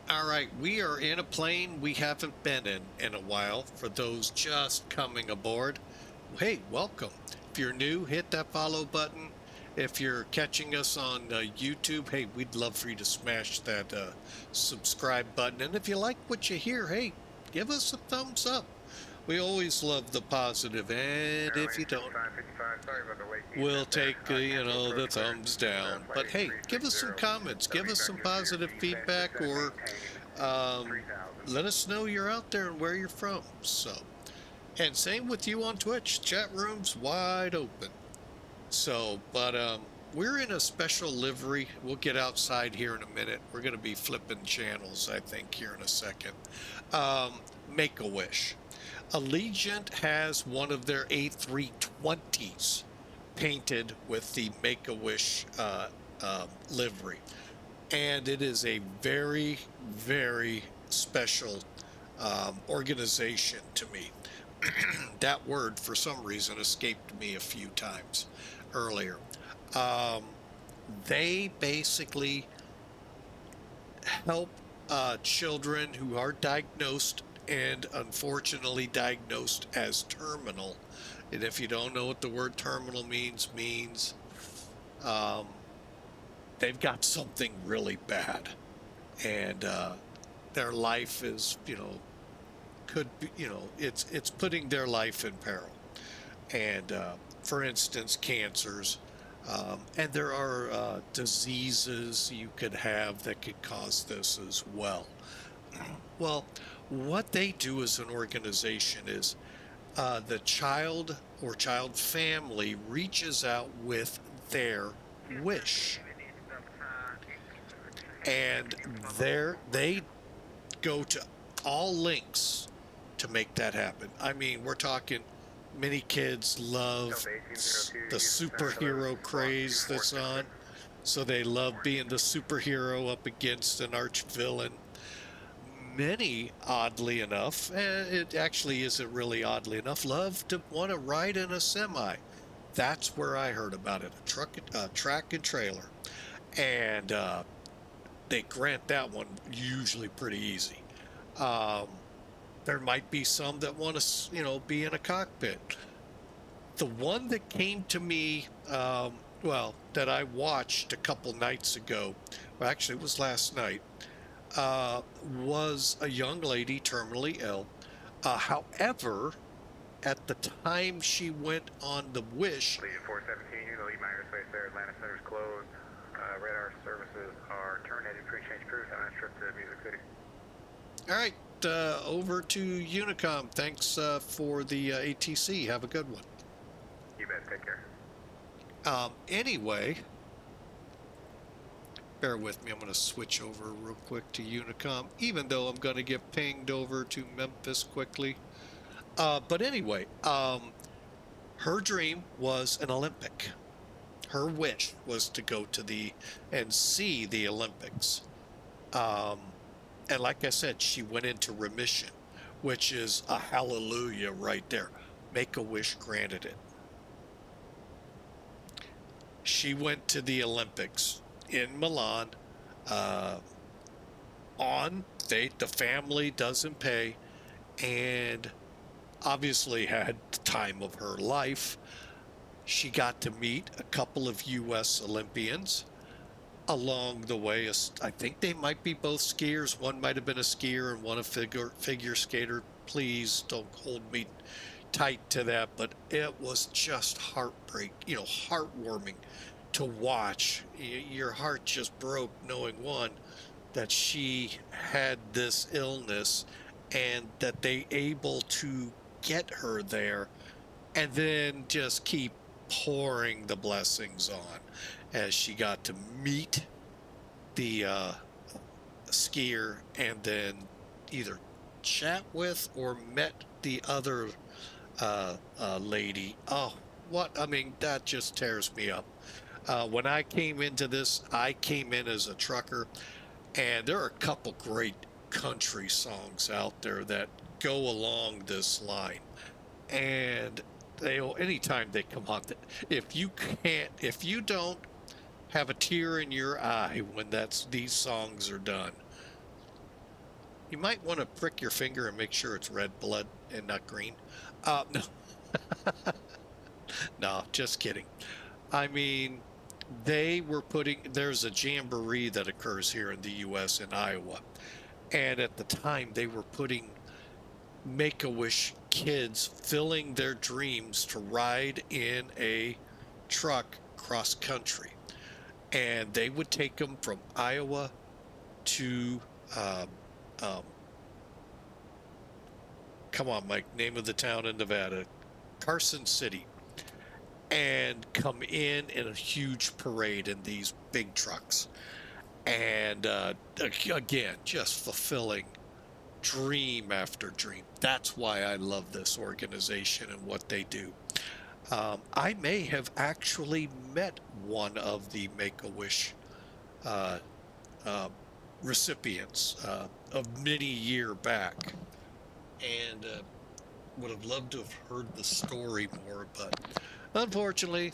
All right, we are in a plane we haven't been in a while. For those just coming aboard, hey, welcome. If you're new, hit that follow button. If you're catching us on YouTube, hey, we'd love for you to smash that subscribe button. And if you like what you hear, hey, give us a thumbs up. We always love the positive. And if you don't, we'll take, the thumbs down. But hey, give us some comments. Give us some positive feedback, or let us know you're out there and where you're from. So, and same with you on Twitch. Chat room's wide open. So, but we're in a special livery. We'll get outside here in a minute. We're going to be flipping channels, I think, here in a second. Make-A-Wish. Allegiant has one of their A320s painted with the Make-A-Wish livery. And it is a very, very special organization to me. That word, for some reason, escaped me a few times earlier. They basically help children who are diagnosed, and unfortunately diagnosed as terminal. And if you don't know what the word terminal means they've got something really bad, and their life is, could be, it's putting their life in peril. And for instance, cancers, and there are diseases you could have that could cause this as well. Well, what they do as an organization is the child or child family reaches out with their wish, and they go to all links to make that happen. I mean, we're talking, many kids love the superhero craze that's on, so they love being the superhero up against an arch villain. Many, oddly enough, and it actually isn't really oddly enough, love to want to ride in a semi. That's where I heard about it, a track and trailer. And they grant that one usually pretty easy. There might be some that want to, be in a cockpit. The one that came to me, that I watched a couple nights ago, well, actually it was last night, was a young lady, terminally ill. However, at the time she went on the Wish... Legion 417, you can leave my airspace there. Atlanta Center's closed. Radar services are terminated. Pre-change crew. Time trip to Music City. All right, over to Unicom. Thanks for the ATC. Have a good one. You bet. Take care. Anyway, bear with me. I'm going to switch over real quick to Unicom, even though I'm going to get pinged over to Memphis quickly. But anyway, her dream was an Olympic. Her wish was to go to and see the Olympics. And like I said, she went into remission, which is a hallelujah right there. Make-A-Wish granted it. She went to the Olympics in Milan. on. The family doesn't pay, and obviously had the time of her life. She got to meet a couple of U.S. Olympians along the way. I think they might be both skiers. One might have been a skier and one a figure skater. Please don't hold me tight to that, but it was just heartwarming to watch. Your heart just broke knowing, one, that she had this illness and that they able to get her there, and then just keep pouring the blessings on as she got to meet the skier and then either chat with or met the other lady. Oh, what? I mean, that just tears me up. When I came into this, I came in as a trucker, and there are a couple great country songs out there that go along this line. And anytime they come on, if you don't have a tear in your eye when these songs are done, you might want to prick your finger and make sure it's red blood and not green. No, no, just kidding. I mean, there's a jamboree that occurs here in the U.S. in Iowa. And at the time, they were putting Make-A-Wish kids, filling their dreams to ride in a truck cross country. And they would take them from Iowa to, um, come on, Mike, name of the town in Nevada, Carson City, and come in a huge parade in these big trucks. And again, just fulfilling dream after dream. That's why I love this organization and what they do. I may have actually met one of the Make-A-Wish uh, uh, recipients of many year back, and would have loved to have heard the story more, but unfortunately,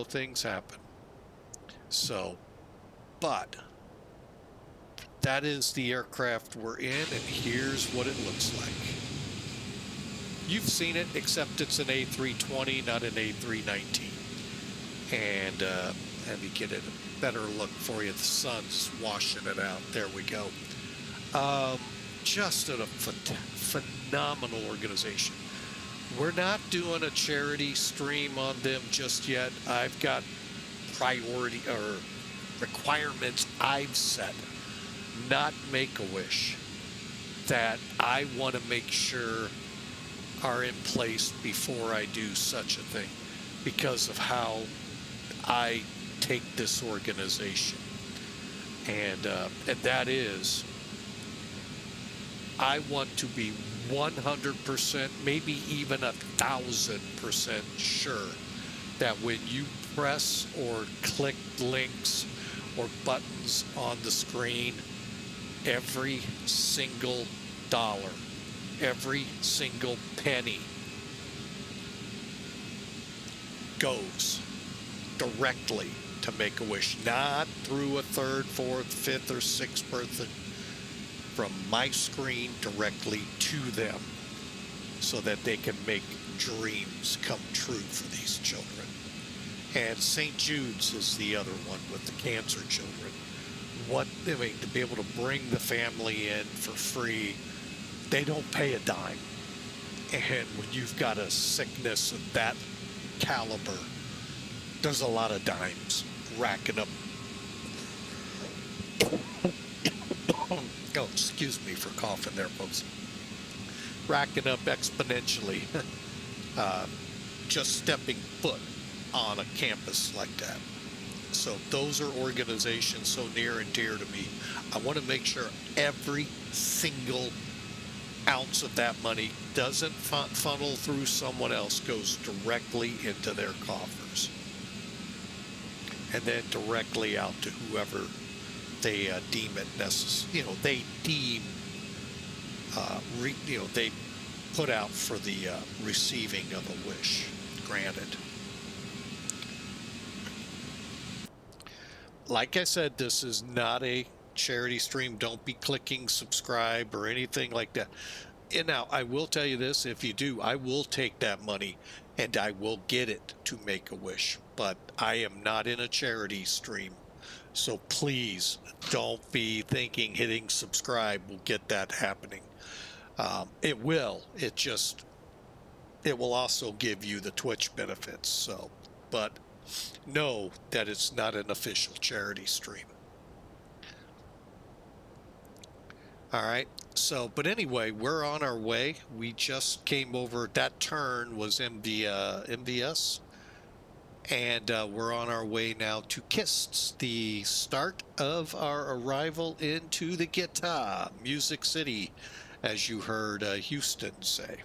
things happen. So, but that is the aircraft we're in, and here's what it looks like. You've seen it, except it's an A320, not an A319. And let me get it a better look for you. The sun's washing it out. There we go. Just a phenomenal organization. We're not doing a charity stream on them just yet. I've got priority or requirements I've set, not Make-A-Wish, that I want to make sure are in place before I do such a thing, because of how I take this organization. And that is, I want to be 100%, maybe even 1,000% sure that when you press or click links or buttons on the screen, every single dollar, every single penny goes directly to Make-A-Wish, not through a third, fourth, fifth, or sixth person, from my screen directly to them, so that they can make dreams come true for these children. And St. Jude's is the other one with the cancer children. To be able to bring the family in for free, they don't pay a dime. And when you've got a sickness of that caliber, there's a lot of dimes racking up. Oh, excuse me for coughing there, folks. Racking up exponentially, just stepping foot on a campus like that. So those are organizations so near and dear to me. I want to make sure every single ounce of that money doesn't funnel through someone else, goes directly into their coffers, and then directly out to whoever they deem it necessary. They deem, they put out for the receiving of a wish granted. Like I said, this is not a charity stream. Don't be clicking subscribe or anything like that. And now I will tell you this, if you do, I will take that money and I will get it to Make-A-Wish, but I am not in a charity stream. So please don't be thinking hitting subscribe will get that happening. It will. It will also give you the Twitch benefits. So, but know that it's not an official charity stream. All right. So, but anyway, we're on our way. We just came over. That turn was MVS. And we're on our way now to KIST, the start of our arrival into the Gita, Music City, as you heard Houston say.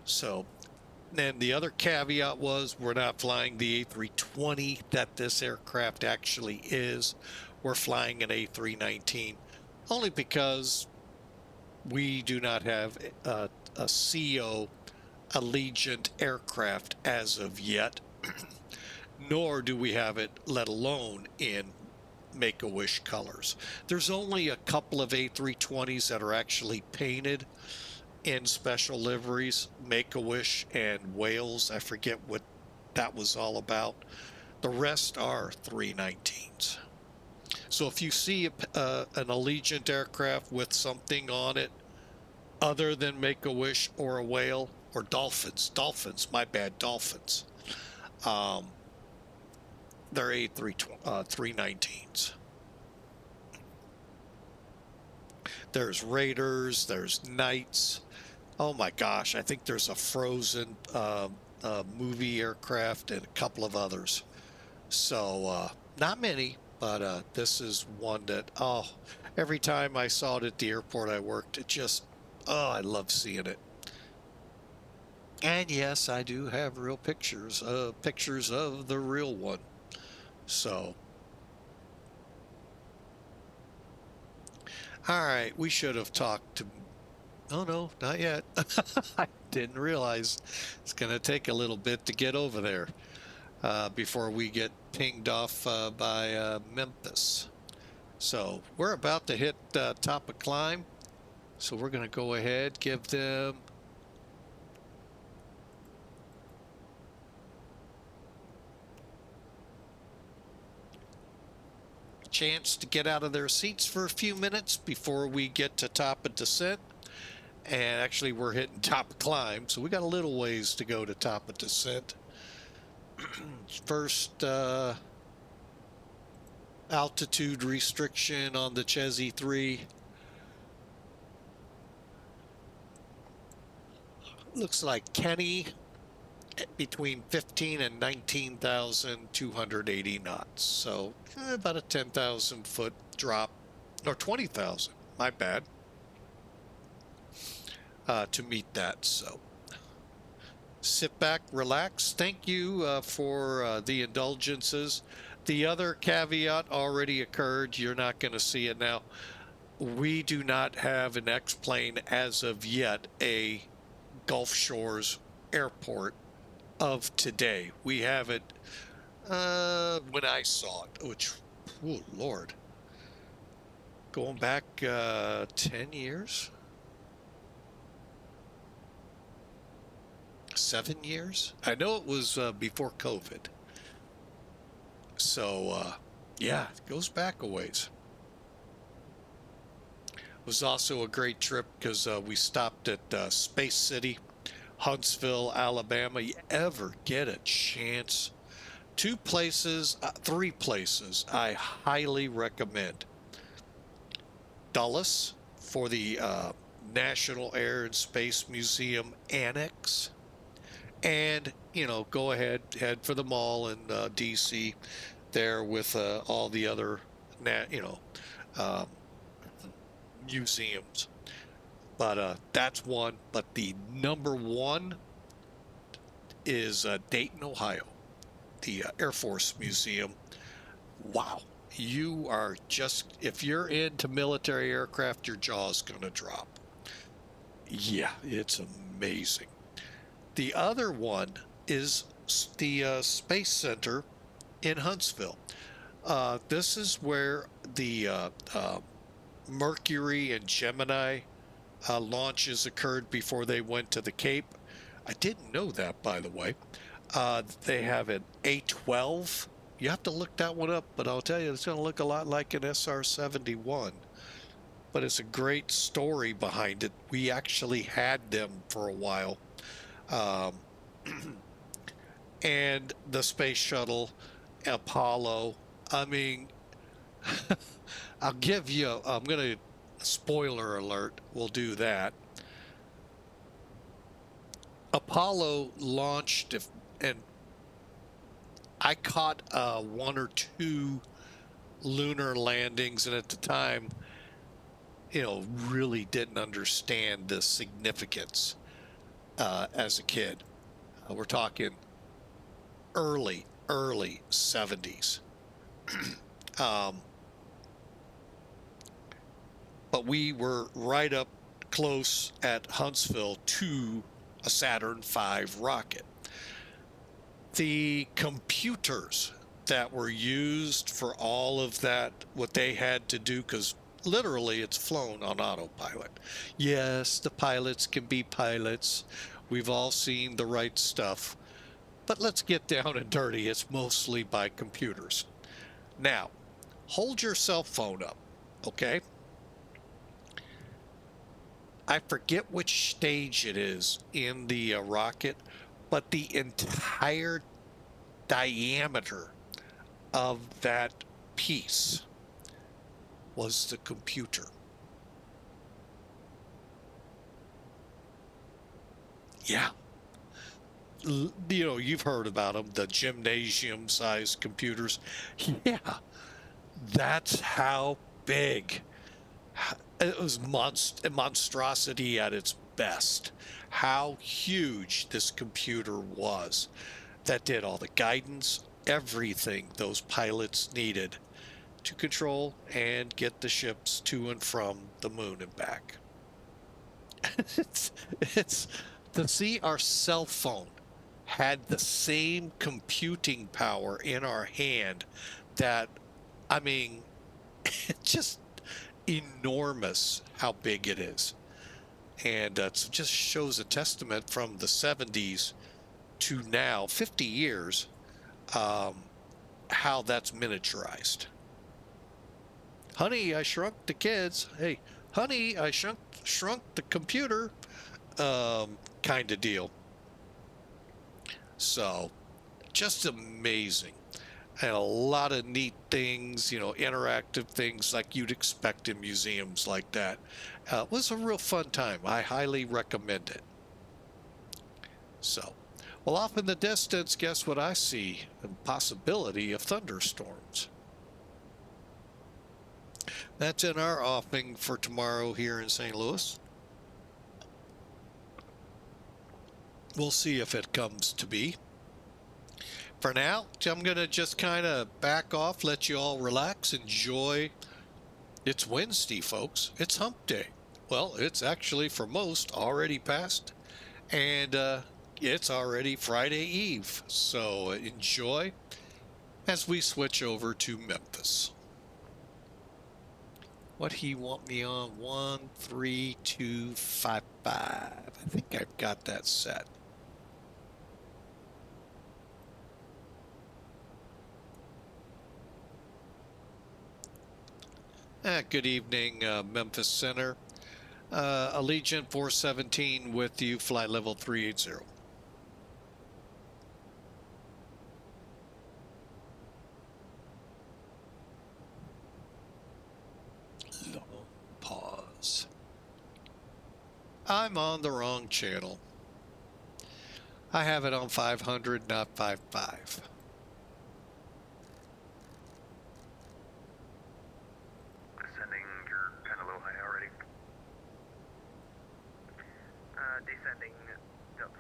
So, and the other caveat was we're not flying the A320 that this aircraft actually is. We're flying an A319 only because we do not have a CO Allegiant aircraft as of yet, nor do we have it, let alone in Make-A-Wish colors. There's only a couple of A320s that are actually painted in special liveries, Make-A-Wish and Wales. I forget what that was all about. The rest are 319s. So if you see an Allegiant aircraft with something on it other than Make-A-Wish or a Whale or Dolphins, my bad, Dolphins, they're A319s. There's Raiders, there's Knights. Oh my gosh, I think there's a Frozen movie aircraft and a couple of others. So not many, but this is one that, oh, every time I saw it at the airport I worked, it just, oh, I love seeing it. And yes, I do have real pictures of the real one. So, all right, we should have talked to, oh no, not yet. I didn't realize it's going to take a little bit to get over there before we get pinged off by Memphis. So we're about to hit top of climb. So we're going to go ahead, give them a chance to get out of their seats for a few minutes before we get to top of descent. And actually we're hitting top of climb, so we got a little ways to go to top of descent. First altitude restriction on the Chessie 3. Looks like Kenny between 15 and 19,280 knots. So about a 10,000 foot drop, or 20,000, my bad, to meet that. So sit back, relax. Thank you for the indulgences. The other caveat already occurred. You're not going to see it now. We do not have an X-plane as of yet, a Gulf Shores airport of today. We have it when I saw it, which, oh Lord, going back 10 years, 7 years. I know it was before COVID. So yeah, it goes back a ways. It was also a great trip because we stopped at Space City, Huntsville, Alabama. You ever get a chance? 2 places, 3 places I highly recommend. Dulles for the National Air and Space Museum Annex. And, you know, go ahead, head for the mall in DC there with all the other, museums. But that's one. But the number one is Dayton, Ohio, the Air Force Museum. Wow. You are just, if you're into military aircraft, your jaw's going to drop. Yeah, it's amazing. The other one is the Space Center in Huntsville. This is where the Mercury and Gemini launches occurred before they went to the Cape. I didn't know that, by the way. They have an A12. You have to look that one up, but I'll tell you, it's going to look a lot like an SR-71. But it's a great story behind it. We actually had them for a while. Um, and the space shuttle, Apollo. I mean, I'm going to, spoiler alert, we'll do that. Apollo launched, and I caught one or two lunar landings, and at the time, really didn't understand the significance as a kid. We're talking early 70s. But we were right up close at Huntsville to a Saturn V rocket. The computers that were used for all of that, what they had to do, because literally it's flown on autopilot. Yes, the pilots can be pilots. We've all seen The Right Stuff. But let's get down and dirty. It's mostly by computers. Now, hold your cell phone up, okay? I forget which stage it is in the rocket, but the entire diameter of that piece was the computer. Yeah. You've heard about them, the gymnasium-sized computers. Yeah, that's how big. It was monstrosity at its best. How huge this computer was that did all the guidance, everything those pilots needed to control and get the ships to and from the moon and back. it's to see our cell phone had the same computing power in our hand that, I mean, it's just enormous how big it is. And it just shows a testament from the 70s to now, 50 years, how that's miniaturized. Honey, I shrunk the kids. Hey, honey, I shrunk the computer, kind of deal. So, just amazing. And a lot of neat things, interactive things like you'd expect in museums like that. It was a real fun time. I highly recommend it. So, well, off in the distance, guess what I see? The possibility of thunderstorms. That's in our offing for tomorrow here in St. Louis. We'll see if it comes to be. For now, I'm going to just kind of back off, let you all relax, enjoy. It's Wednesday, folks. It's hump day. Well, it's actually for most already past, and it's already Friday Eve. So enjoy as we switch over to Memphis. What he want me on? 13255. I think I've got that set. Good evening, Memphis Center. Allegiant 417 with you, flight level 380. Long pause. I'm on the wrong channel. I have it on 500, not 55. Descending, you're kind of low high already. Descending, Delta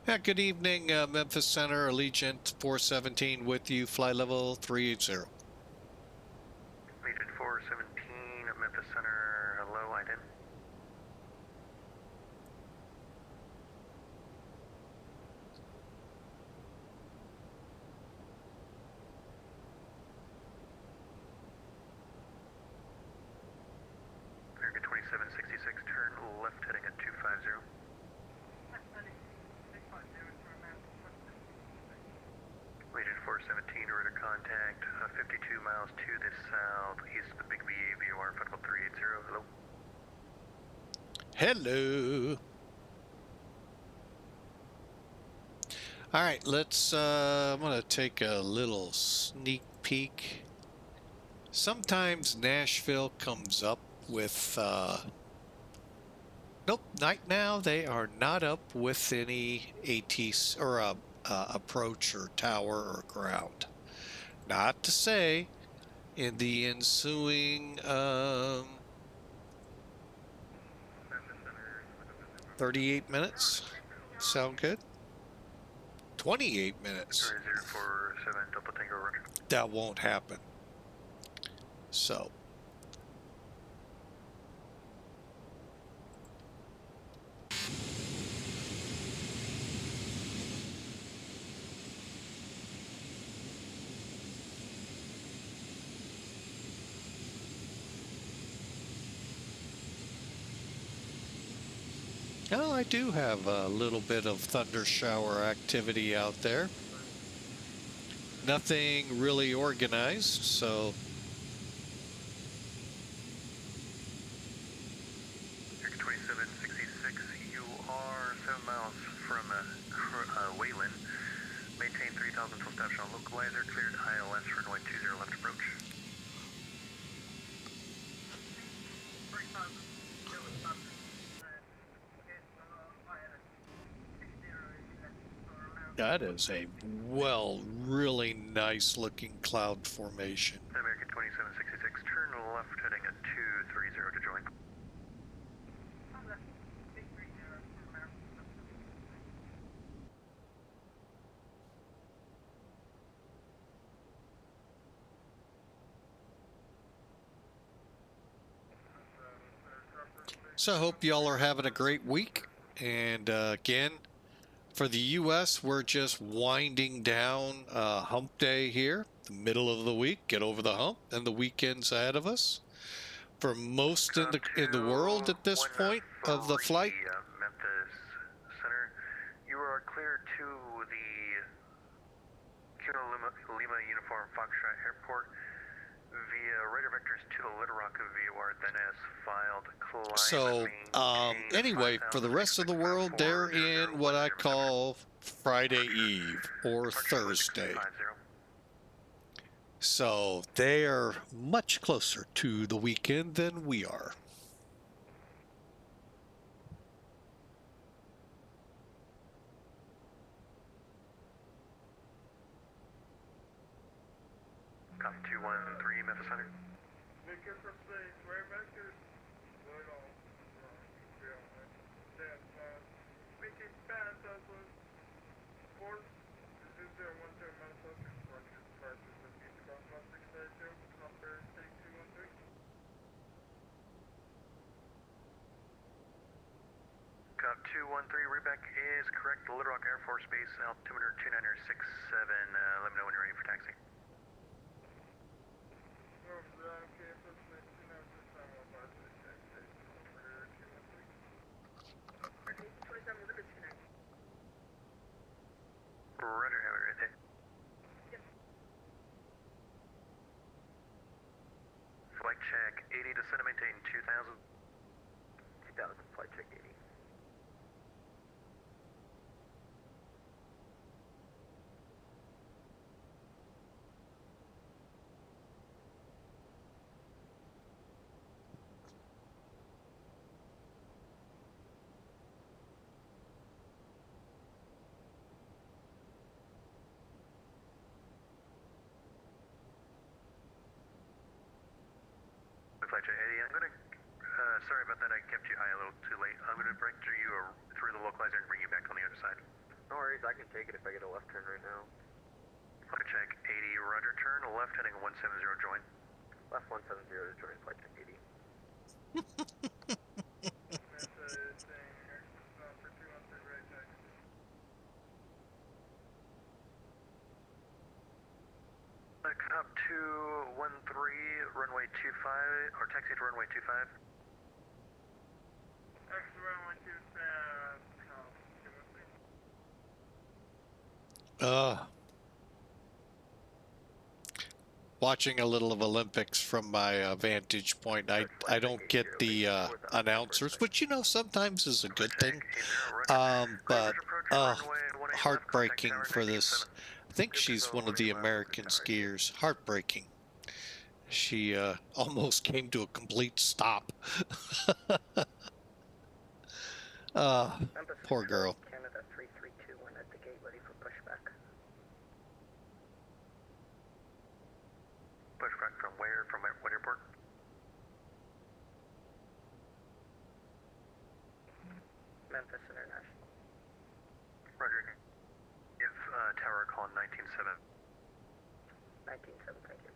74. Good evening, Memphis Center, Allegiant 417 with you, flight level 380. Allegiant 417 at Memphis Center, hello, IDEN. turn left heading at 250. Legion 417, radar contact, 52 miles to the south, east of the Big VA VOR, Federal 380, hello. Hello. All right, let's, I'm going to take a little sneak peek. Sometimes Nashville comes up with, nope, right now they are not up with any AT or approach or tower or ground. Not to say in the ensuing 38 minutes. Sound good? 28 minutes. 047 Delta Tango, roger. That won't happen. So. Well, I do have a little bit of thunder shower activity out there. Nothing really organized, so. Circuit 2766, you are 7 miles from Wayland. Maintain 3000 full steps on localizer, cleared ILS for runway 20 left approach. That is a, really nice looking cloud formation. American 2766, turn left heading at 230 to join. So I hope y'all are having a great week. And again, for the U.S., we're just winding down hump day here, the middle of the week. Get over the hump, and the weekend's ahead of us. For most in the world at this point of the flight, Memphis Center, you are clear to the Kilo Lima Uniform Foxtrot Airport via radar vectors to the Little Rock VOR, then as filed. so anyway, for the rest of the world, they're in what I call Friday Eve or Thursday. So they are much closer to the weekend than we are. Copy 213, Memphis Center. Cop 213, readback is correct. Little Rock Air Force Base, altimeter 2967. Let me know when you're ready for taxi. Roger, have a great day. Flight check 80, descend and maintain 2000. 2000, flight check 80. Flight check 80, I'm going to, sorry about that, I kept you high a little too late. I'm going to break through you through the localizer and bring you back on the other side. No worries, I can take it if I get a left turn right now. Flight check 80, roger, turn left heading 170, join. Left 170 to join, flight check 80. Cop 213, runway 25, or taxi to runway 25. Uh, watching a little of Olympics from my vantage point, I don't get the announcers, which you know sometimes is a good thing. But heartbreaking for this. I think she's one of the American skiers. Heartbreaking. She almost came to a complete stop. Poor girl. Canada 3321 at the gate, ready for pushback. Pushback from where? From what airport? Memphis International. Roger. Give tower call 197. 197, thank you.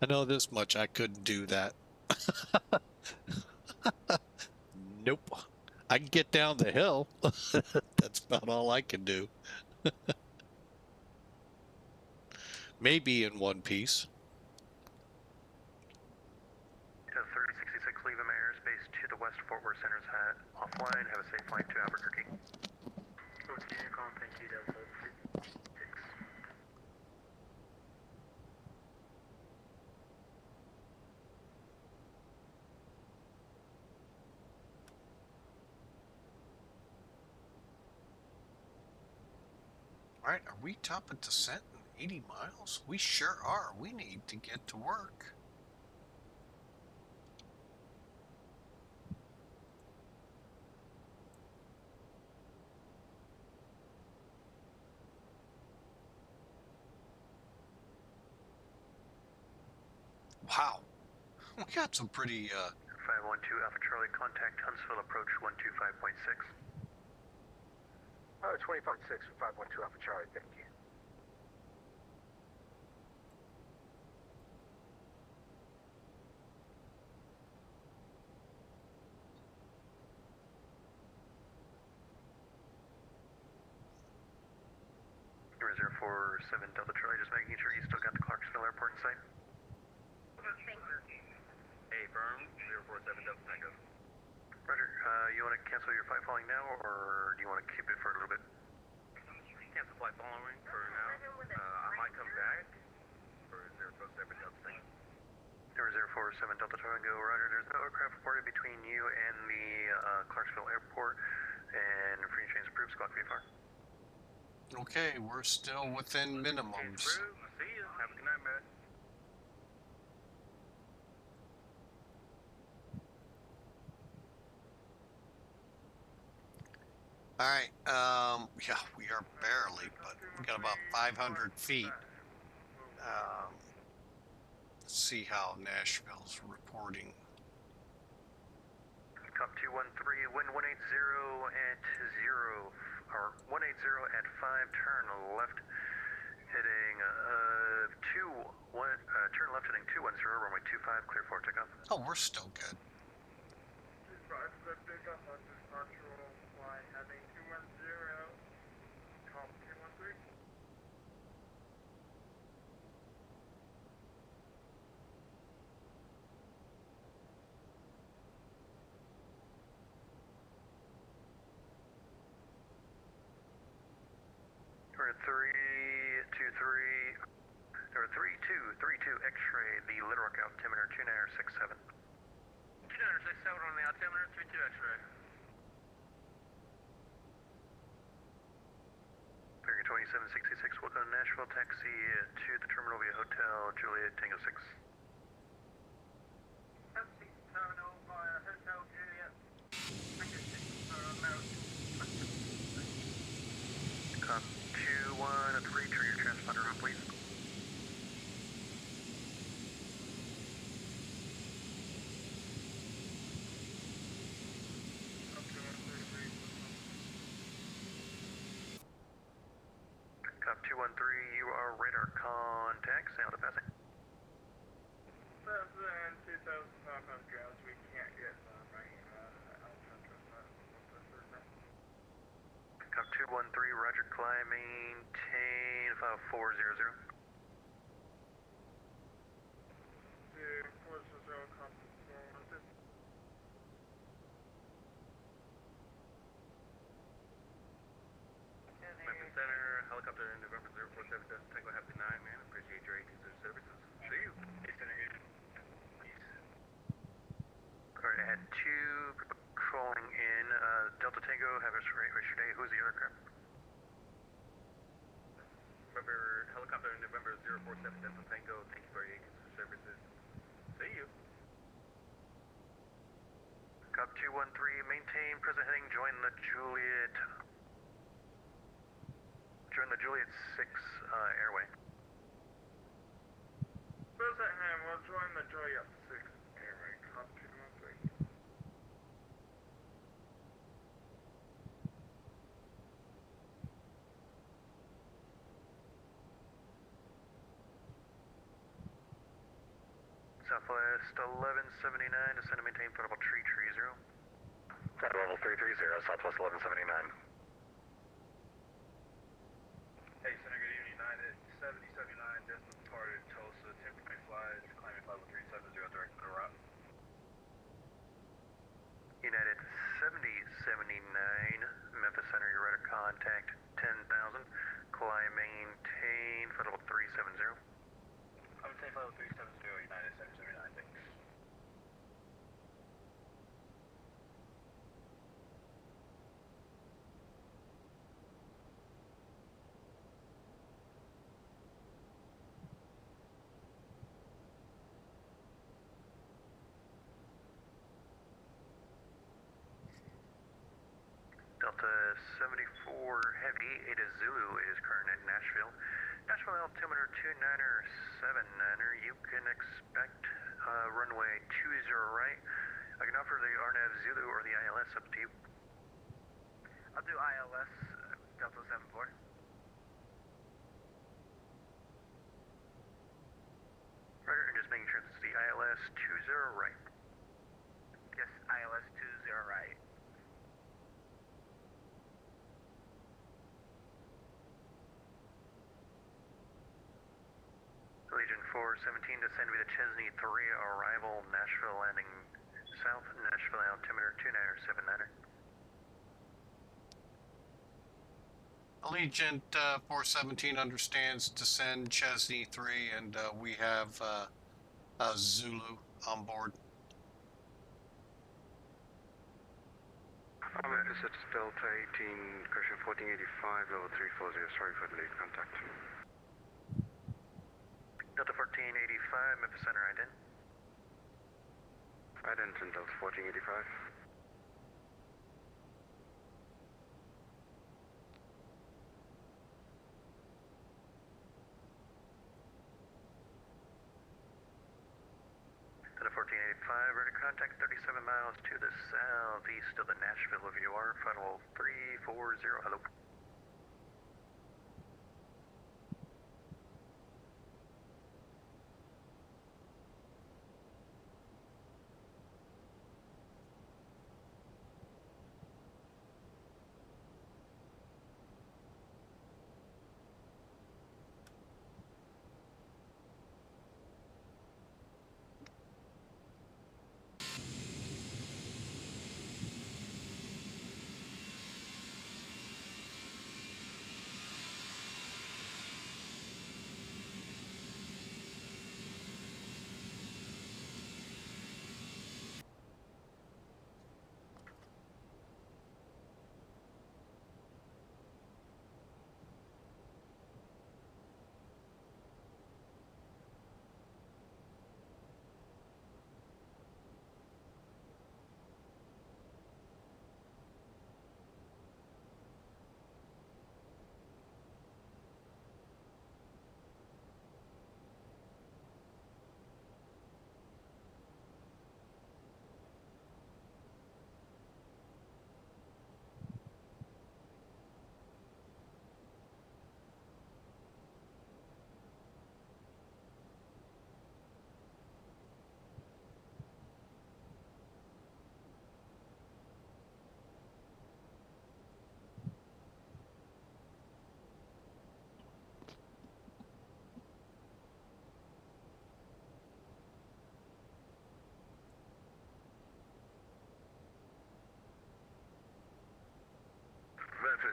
I know this much. I couldn't do that. Nope. I can get down the hill. That's about all I can do. Maybe in one piece. 3066, leave him airspace to the west, Fort Worth Center's hat. Offline, have a safe flight to Albuquerque. Okay, Unicorn, thank you, Delta 36. All right, are we top of descent in 80 miles? We sure are. We need to get to work. Wow. We got some pretty 512 Alpha Charlie, contact Huntsville approach 125.6. Oh, 20.6 for 512 Alpha Charlie, thank you. Reserve 47 Delta Charlie, just making sure you still got the Clarksville Airport in sight. Hey, firm, 047 Delta Tango. Roger, you want to cancel your flight following now, or do you want to keep it for a little bit? Cancel flight following for now. I might come back for 047 Delta Tango. 047 Delta Tango, roger. There's no aircraft reported between you and the Clarksville Airport, and free change approved, squawk VFR. okay. We're still within minimums. See you. Have a good night, man. All right. Yeah, we are barely, but we got about 500 feet. Let's see how Nashville's reporting. Cop 213, wind 180 at 0, or 180 at 5, turn left, heading turn left heading 210, runway 25, clear for takeoff. Oh, we're still good. Heading 210, cop 213. We're at 323, or 3232 X-ray, the Little Rock altimeter 2967. 2967 on the altimeter, 32 X-ray. Figure 2766, welcome to Nashville, taxi to the terminal via Hotel Juliet Tango 6. Taxi terminal via Hotel Juliet Tango 6 for American. Cop 213, trigger your transponder on, please. Cop 213, you are radar contact, sound of passing. 2,500 grounds, we can't get right Cup 213, roger, climb, maintain, 400. Yeah, 400, copy, 400. Memphis Center, helicopter November 047, Tango, have a good night, man. Appreciate your ATs and services. See you. Hey, Center, peace. Alright, I had two people crawling in. Delta Tango, have a great rest of your day. Who's the other crap? Remember, helicopter November 047, Delta Tango, thank you for your ATs and services. See you. Cop 213, maintain present heading, join the Juliet. Join the Juliet 6 airway. Present hand, we'll join the Juliet 6 airway, Cup 213. Southwest 1179, descend and maintain flight level 330. Flight level 330, Southwest 1179. Hey, Center, good evening. United 7079, just departed Tulsa. Temporary flight, climbing level 370, direct to route. United 7079, Memphis Center, your radar contact 10,000. Climb, maintain flight level 370. I would say level 370, United 7079, thanks. Delta 74 Heavy, Ada Zulu is current at Nashville. Nashville altimeter 29er79er. You can expect runway 20 right. I can offer the RNAV Zulu or the ILS, up to you. I'll do ILS, Delta 74. Roger, and just making sure it's the ILS 20 right. Yes, ILS 20 right. Legion 417, descend via the Chesney 3, arrival Nashville, landing south, Nashville altimeter 29er79er. Allegiant 417 understands descend Chesney 3, and we have Zulu on board. Memphis, it's Delta 18, cushion 1485, level 340, sorry for the late contact. Delta 1485, Memphis Center, ident. Ident and Delta 1485. Delta 1485, ready to contact 37 miles to the southeast of the Nashville of UR, final 340, hello.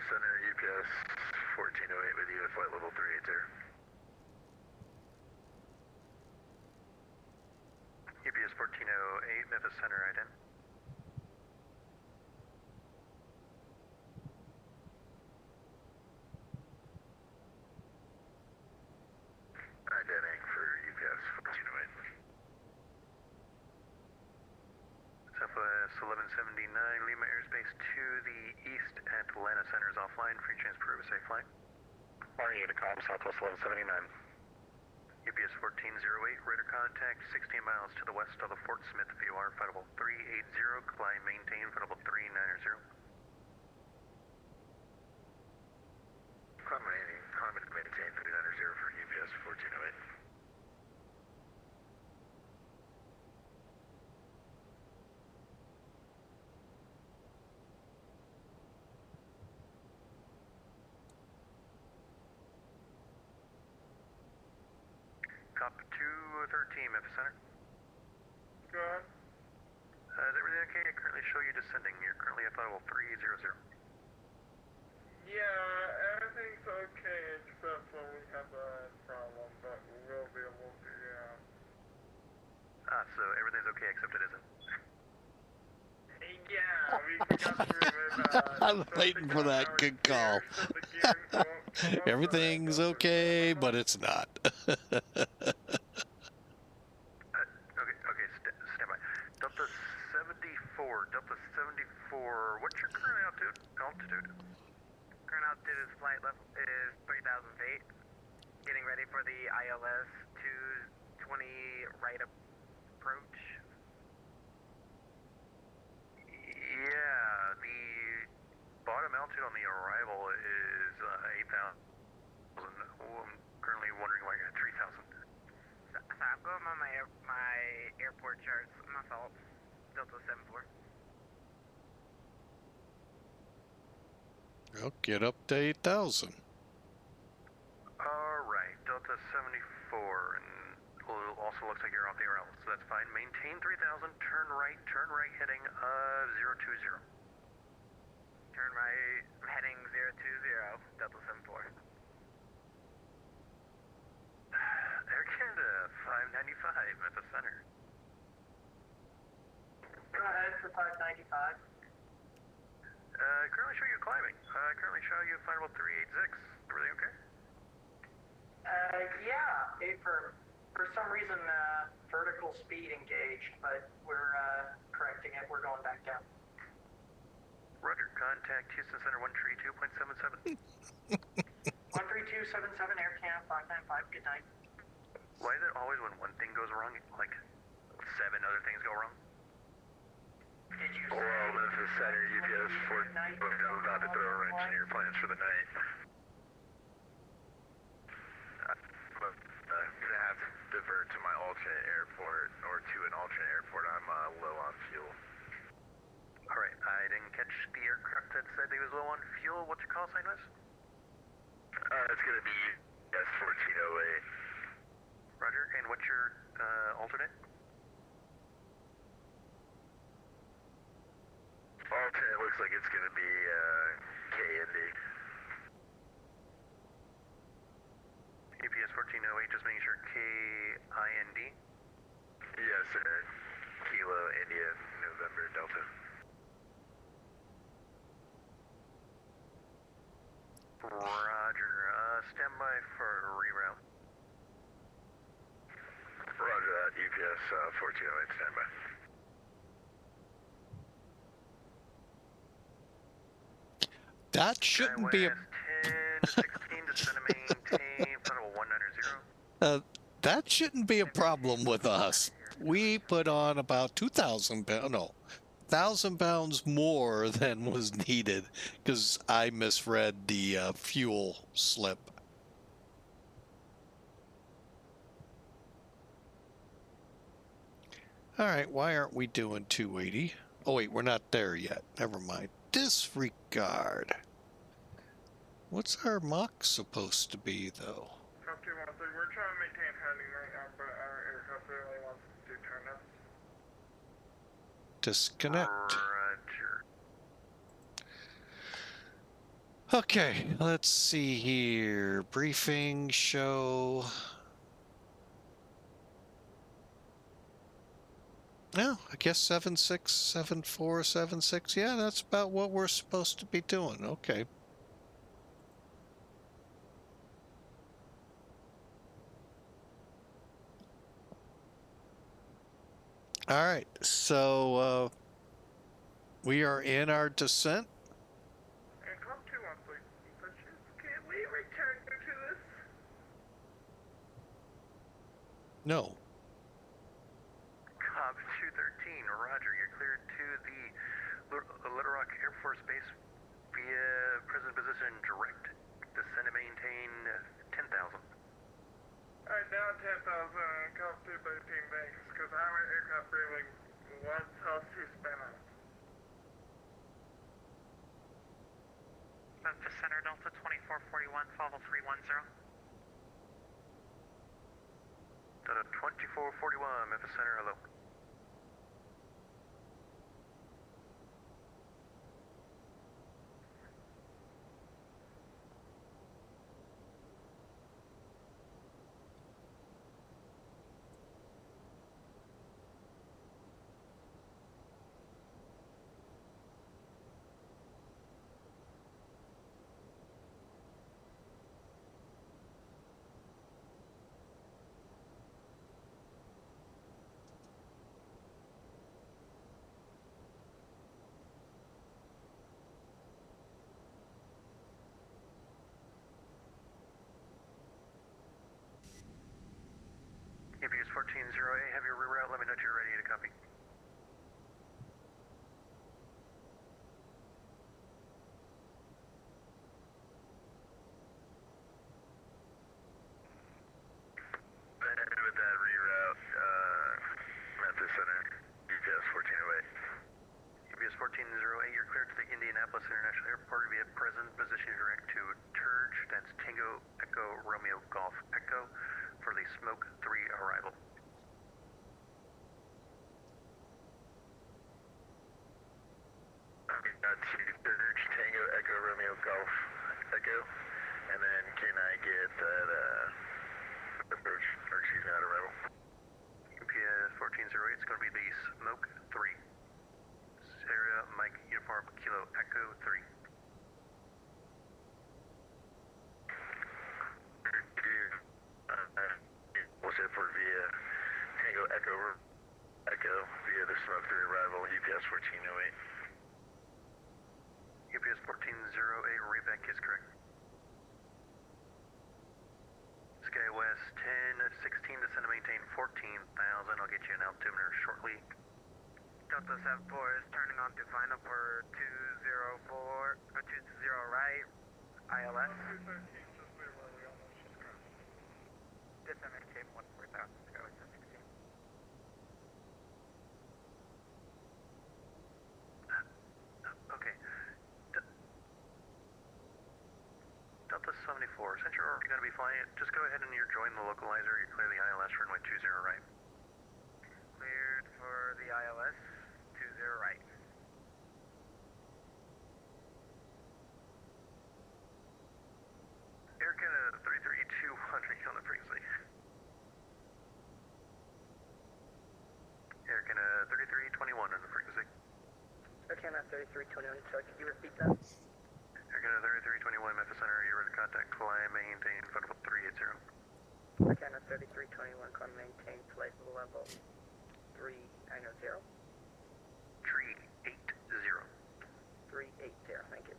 Center, UPS 1408 with you at flight level 380. UPS 1408, Memphis Center, ident. Identing for UPS 1408. Southwest 1179, Lima Airspace to the east at Atlanta Center is offline. Free transport with safe flight. RE to com, Southwest 1179. UPS 1408, radar contact 16 miles to the west of the Fort Smith VOR, flight level 380, comply maintain, flight level 390. Climate maintain 390 for UPS 1408. Cop 213, Memphis Center. Go ahead. Is everything okay? I currently show you descending. You're currently at flight level 300. Yeah, everything's okay except when we have a problem, but we'll be able to, So everything's okay except it isn't. Yeah, we forgot to remove, I'm waiting for that good call. Everything's okay, but it's not. Okay, stand by. Delta 74, what's your current altitude? Current altitude is flight level is 3,000 feet. Getting ready for the ILS 220 right approach. Yeah, the bottom altitude on the arrival is 8,000. I'm currently wondering why you're at 3,000. So I'm going on my airport charts. My fault. Delta 74. Well, get up to 8,000. Alright, Delta 74, and also looks like you're off the ILS, so that's fine. Maintain 3,000, turn right heading 020. Turn right, heading 020, Delta 74. Air Canada 595 at the center. Go ahead for 595. Currently show you climbing. Currently show you flight level 386. Everything okay? Yeah, for some reason, vertical speed engaged, but we're correcting it. We're going back down. Roger. Contact Houston Center 132.77. 13277 Air Canada 595. Good night. Why is it always when one thing goes wrong, like 7 other things go wrong? Did you Well, Memphis Center, UPS 1408, I'm about to throw a wrench in your plans for the night. I'm gonna have to divert to my alternate airport, or to an alternate airport. I'm low on fuel. Alright, I didn't catch the aircraft that said he was low on fuel. What's your call sign, Miss? It's gonna be UPS 1408. Roger, and what's your alternate? Alternate looks like it's gonna be KND. UPS 1408, just making sure KIND. Yes, sir. Kilo India November Delta. Roger. Stand by for reroute. Roger that. UPS 1408 standby. That shouldn't be a... West 10 to 16, descend to maintain, flight 190. That shouldn't be a problem with us. We put on about 2,000 pounds, no, 1,000 pounds more than was needed because I misread the fuel slip. All right, why aren't we doing 280? Oh wait, we're not there yet. Never mind. Disregard. What's our Mach supposed to be though? Cop 213, we're trying to maintain heading right now, but our aircraft really wants to do turn-ups. Disconnect. Roger. Okay, let's see here. Briefing, show. No, I guess 767476. Yeah, that's about what we're supposed to be doing. Okay. All right. So we are in our descent. And come to one, please. Can we return you to this? No. Cobb 213, Roger. You're cleared to the Little Rock Air Force Base via present position direct. Descend and maintain 10,000. Alright, down 10,000 and come to 13 banks, because I'm an aircraft briefing 112 spanner. Memphis Center, Delta 2441, follow 310. Delta 2441, Memphis Center, hello. APS 1408, have your reroute. Let me know if you're ready to copy. With that reroute, Memphis Center, UPS 1408. UPS 1408, you're cleared to the Indianapolis International Airport via present position direct to Turge. That's Tango Echo Romeo Golf Echo for the Smoke 3 arrival. That's Turge Tango Echo Romeo Golf Echo, and then can I get that approach, or excuse me, that arrival? UPS 1408, it's going to be the Smoke 3. Sierra Mike Uniform Kilo Echo 3. What's that for via Tango Echo Echo via the Smoke 3 arrival, UPS 1408. UPS 1408, reback is correct. SkyWest 1016, descend to maintain 14,000. I'll get you an altimeter shortly. Delta 74 is turning on to final for 204, or 20 right, ILS. 213, just leave where we all know she's crashed. Descend maintain 14,000, SkyWest 1016. Okay. Delta 74, since you're already going to be flying it, just go ahead and you're join the localizer. You're clear the ILS runway 20 right. Cleared for the ILS, 20 right. Air Canada 33200 on the frequency. Air Canada 3321 on the frequency. Okay, I'm at 3321, so could you repeat that? Air Canada 3321, Memphis Center, you're ready to contact, climb, maintain, flight level 380. Okay, I'm at 3321, climb, maintain, flight level 390. 380. 380, thank you.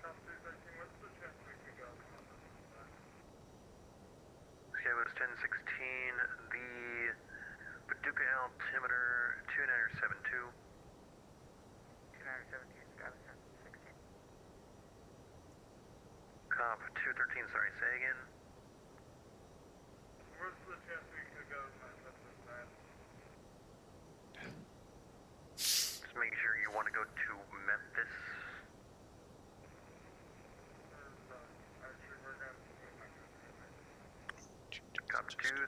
Cobb 213, what's the chance we could go? SkyWest 1016, the Paducah altimeter 2972. 2917, SkyWest 1016. Cop 213, sorry, say again. Where's the chance we could go to Memphis, man? Just making sure you want to go to Memphis.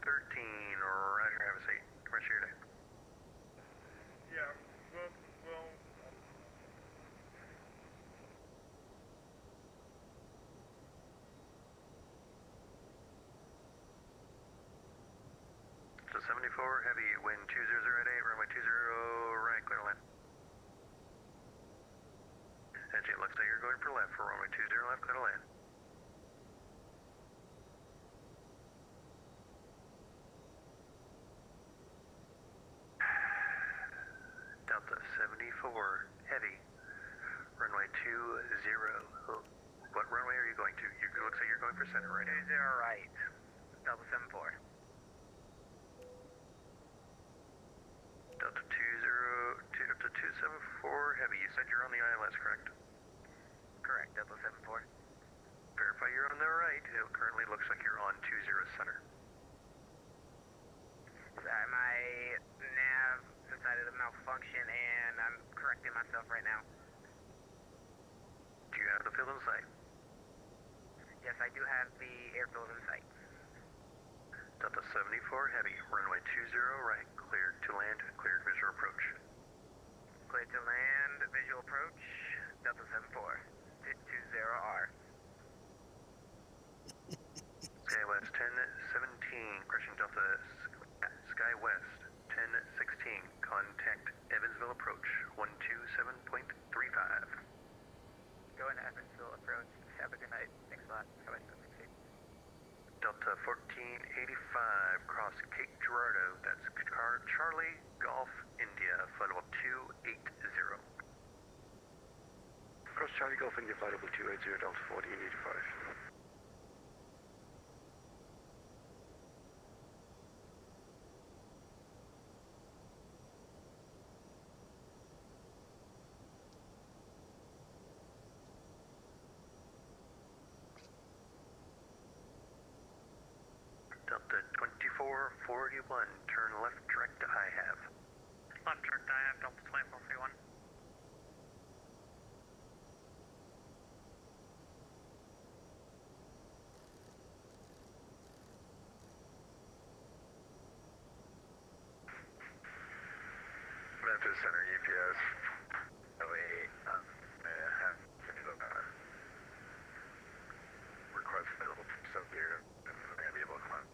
Roger, have a seat. Rest of your day. Yeah, well, So 74, heavy, wind 2008, runway 20 right, clear to land. Edge, it looks like you're going for left for runway 20 left, clear to land. Delta 74, heavy, runway 20. What runway are you going to? It looks like you're going for center right now. 20 right. Delta 74. Delta 274, heavy, you said you're on the ILS, correct? Correct, Delta 74. Verify you're on the right. It currently looks like you're on 20 center. Sorry, my nav decided to malfunction and I'm correcting myself right now. Do you have the field in sight? Yes, I do have the airfield in sight. Delta 74, heavy, runway 20 right, cleared to land, cleared visual approach. Clear to land, visual approach, Delta 74, 20R. Skywest 1017, correction, Delta Skywest 1016, contact Evansville approach, 127.35. Going to Evansville approach. Have a good night. Thanks a lot. Have a nice day. Delta 1485, cross Cape Girardeau, that's Charlie Golf India, flight level 280. cross Charlie Golf India, flight level 280, Delta 1485. Delta 2441, turn left direct to IHAV. Left direct IHAV, Delta 2441. Memphis Center, UPS. Request available from sub-zero. I'm going to be able to come on.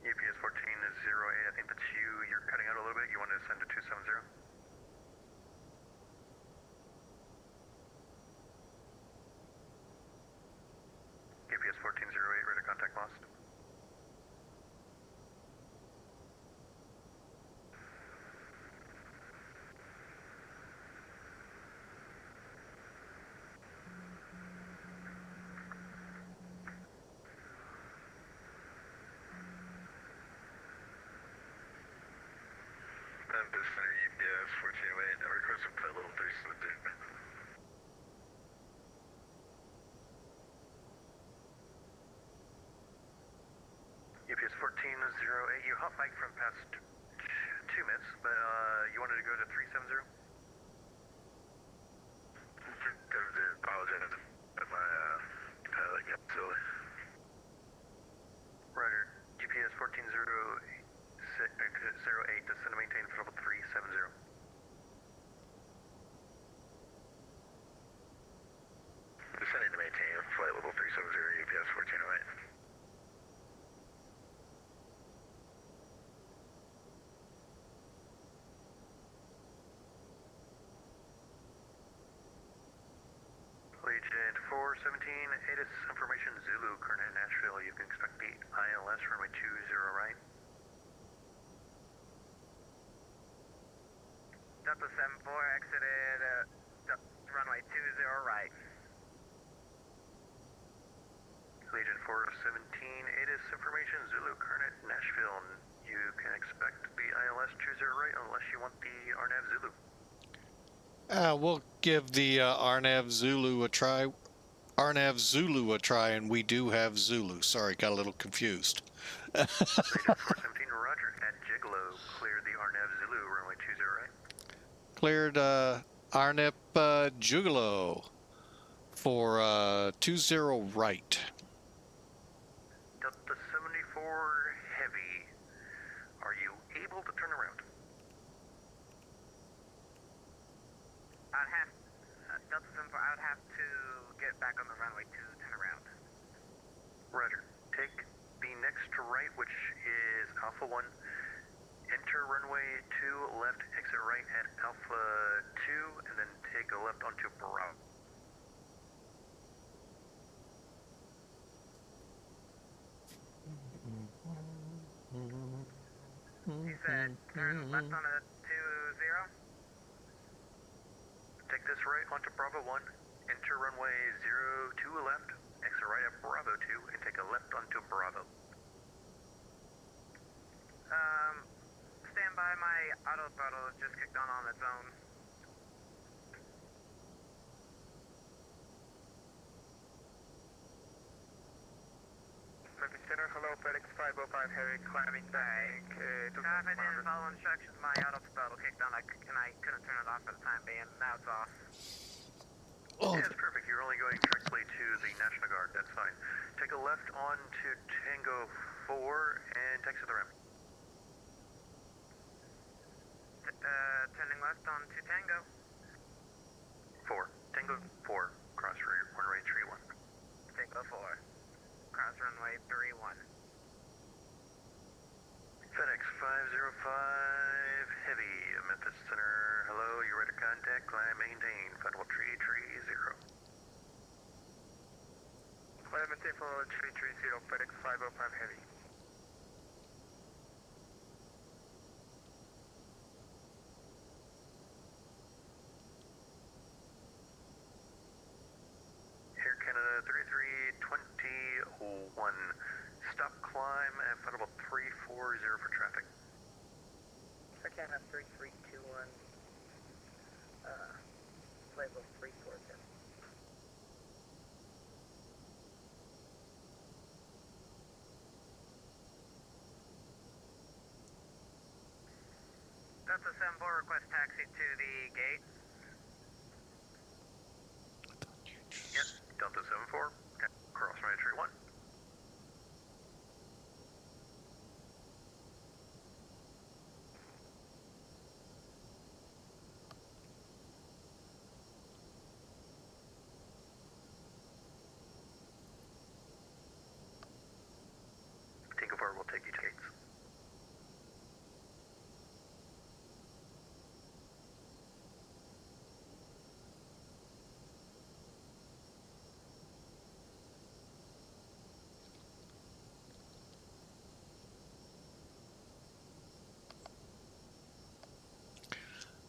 UPS 1408, I think that's you. You're cutting out a little bit. You wanted to send to 270? UPS 1408, radar contact lost. Memphis Center, UPS 1408. Request from flight level 372. UPS 1408, you hot bike from past 2 minutes, but you wanted to go to 370? Apologize, but my pilot got silly. Roger. UPS 1408, descend to maintain for level 370. Descending to maintain flight level 370, UPS 1408. Legion 417, ATIS information Zulu, current at Nashville. You can expect the ILS runway 20 right. Delta 74 exited runway 20 right. Legion 417, ATIS information Zulu, current at Nashville. You can expect the ILS 20 right unless you want the RNAV Zulu. We'll give the RNAV Zulu a try. RNAV Zulu a try, and we do have Zulu. Sorry, got a little confused. Legion 417, Roger. At Gigolo, clear the RNAV Zulu, runway 20 right. Cleared RNAV Jugalo for 20 right. back on the runway 2, turn around. Roger. Take the next right, which is Alpha 1. Enter runway 2, left, exit right at Alpha 2, and then take a left onto Bravo. You said turn left on a 20. Take this right onto Bravo 1, enter runway 02 left, exit right at Bravo 2, and take a left onto Bravo. Stand by, my auto throttle has just kicked on its own. Center, hello, FedEx 505 Heavy, climbing back. If I didn't follow instructions, my auto throttle kicked on, and I couldn't turn it off for the time being. Now it's off. Oh, Yeah, that's perfect. You're only going directly to the National Guard. That's fine. Take a left onto Tango 4 and taxi the ramp. Turning left on 2 Tango. 4. Tango 4. Cross runway 31. Tango 4. Cross runway 31. FedEx 505 Heavy, Memphis Center. Hello, you're ready to contact, climb, maintain, Federal 330. Climb, maintain, Federal 330, FedEx 505 Heavy. Air Canada 3321. Stop climb at Federal 340 for traffic. I can't have 3321, flight level 340. Delta 74, request taxi to the gate. Yep, Delta 74. Cross runway 31. Tango 4 will take you to gates.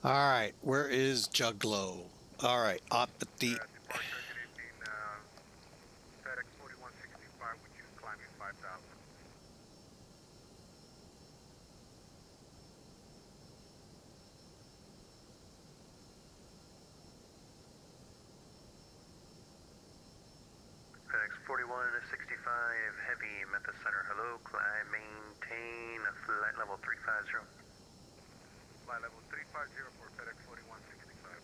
all right. Where is Juggalo? All right, up at the. Departure, good evening, FedEx 4165, which is climbing 5,000. FedEx 4165 Heavy, Memphis Center. Hello, climb, maintain, flight level 350. Flight level 350 for FedEx 4165.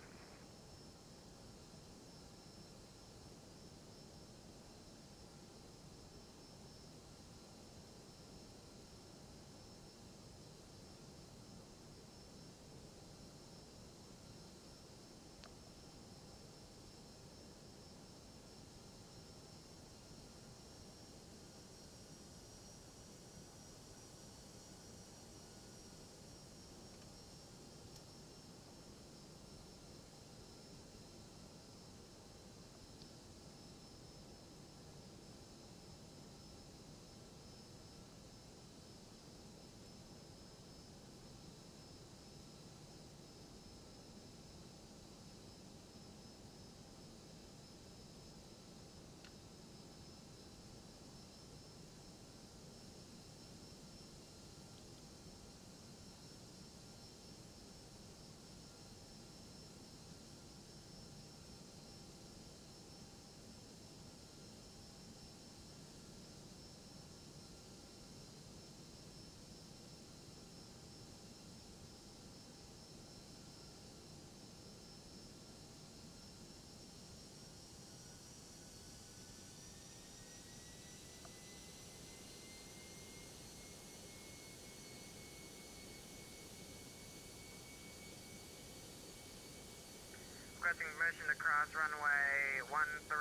requesting permission to cross runway 13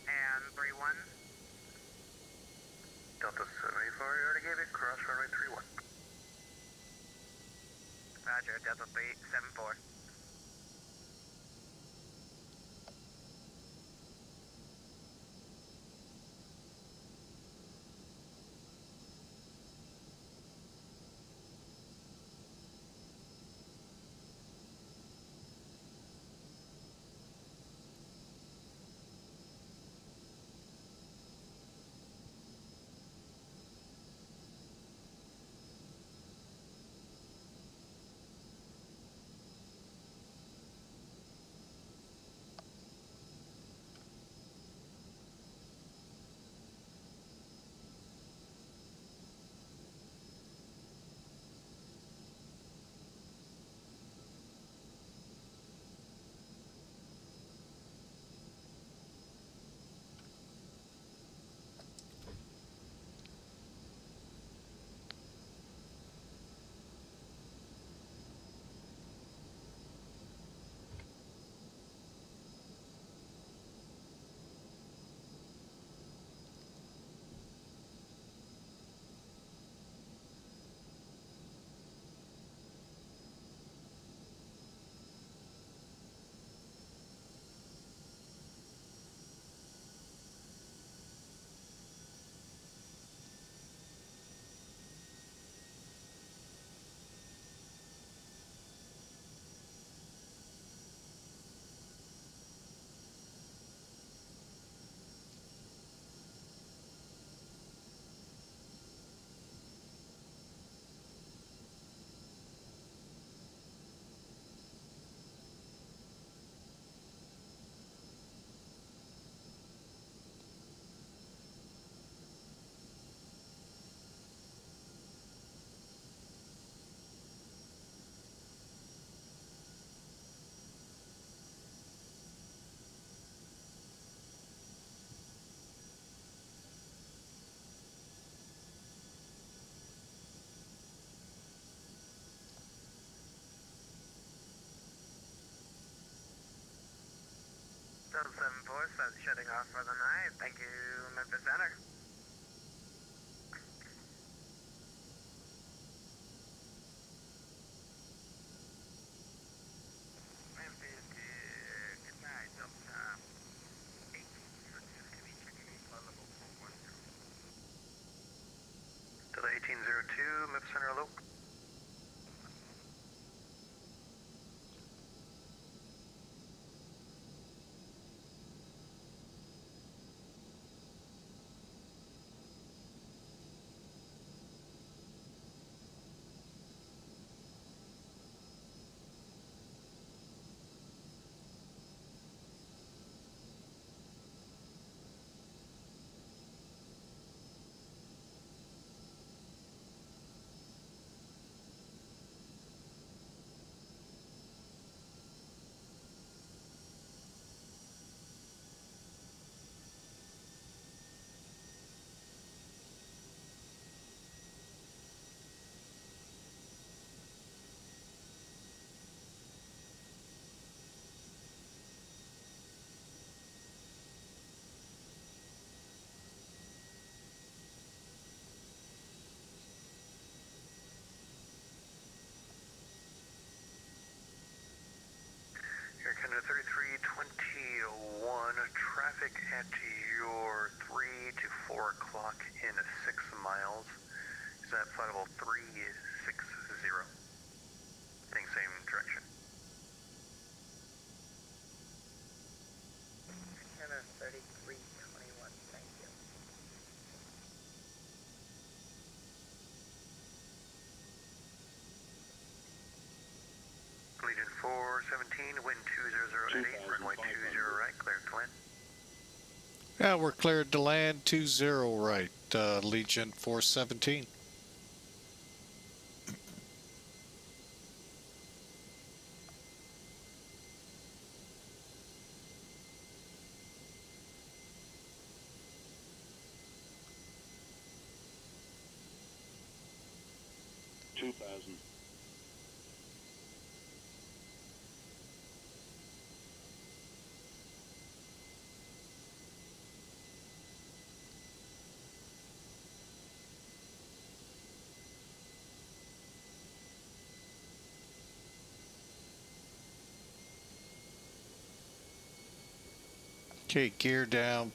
and 31. Delta 74, you already gave it. Cross runway 31. Roger, Delta 374. Delta 74, that's shutting off for the night. Thank you, Memphis Center. Memphis, good night, Delta 8. So just gonna be checking in flight level 410. Delta 1802, Memphis Center, hello. Air Canada 3321, traffic at your 3 to 4 o'clock in 6 miles. Is that flight level 360? Heading same direction. Canada 3321, thank you. Legion 417, wind 200 at 8, runway 20 right, clear to land. Yeah, we're cleared to land 20 right, Legion 417. Okay, gear down,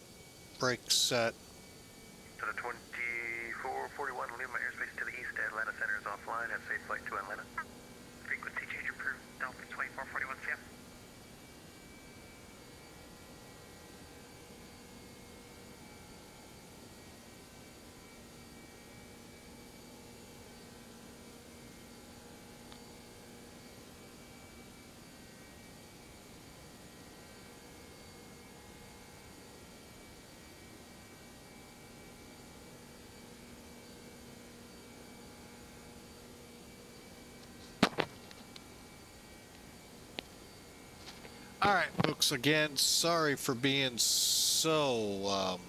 brake set. To the 2441, leave my airspace to the east. Atlanta Center is offline. Have safe flight to Atlanta. Frequency change approved. Delta 2441, CF. All right, folks, again, sorry for being so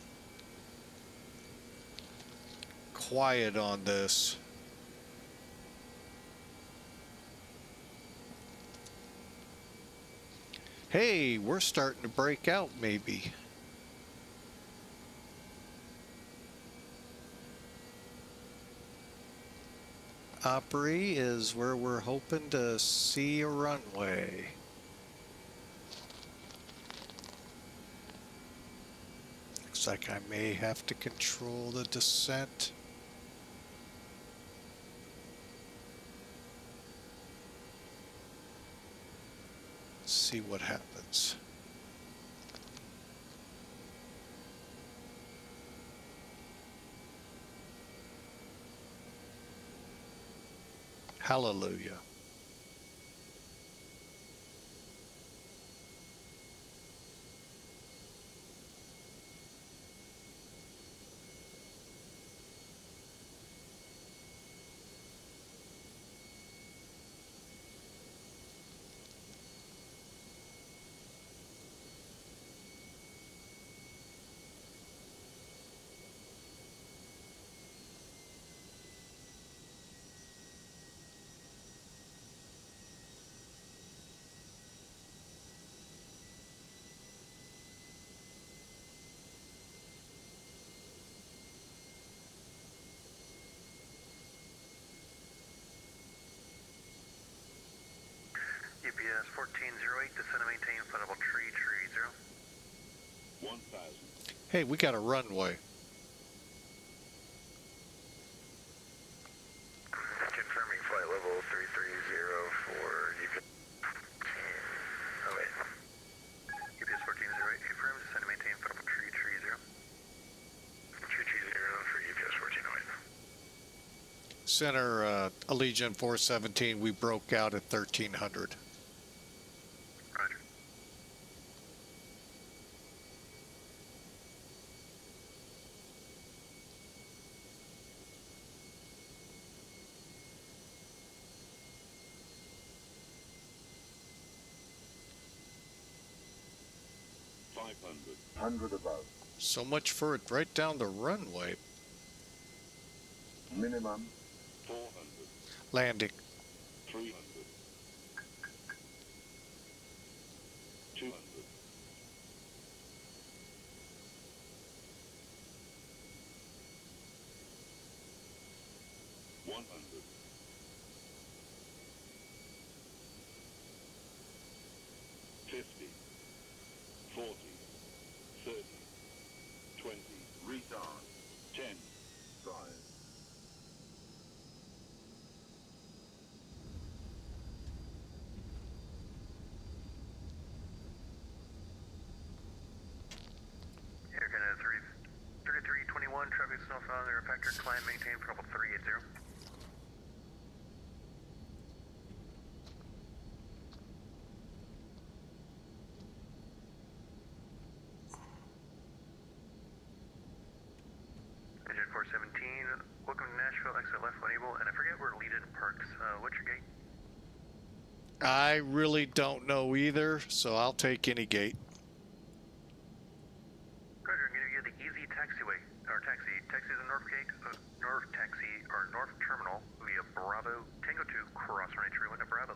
quiet on this. Hey, we're starting to break out, maybe. Opry is where we're hoping to see a runway. Looks like I may have to control the descent. Let's see what happens. Hallelujah. UPS 1408, descend and maintain flight level 330. 1000. Hey, we got a runway. Confirming flight level 330 for UPS 1408. UPS 1408, confirm, descend and maintain flight level 330. 330 for UPS 1408. Center Allegiant 417, we broke out at 1300. Roger. Hundred above. So much for it right down the runway. Minimum 400. Landing. 300. 200. 100. 50. 40. 30. 20. Retard. 10. 5. Air Canada 3321, traffic snowfall on the refactor, climb, maintain flight level 380. Engine 417, welcome to Nashville, exit left when able, and I forget where Leaded parks. What's your gate? I really don't know either, so I'll take any gate. Roger, I'm going to give you the easy taxiway, or taxi. Taxi the north gate, north taxi, or north terminal via Bravo, Tango 2, cross runway 31 to Bravo.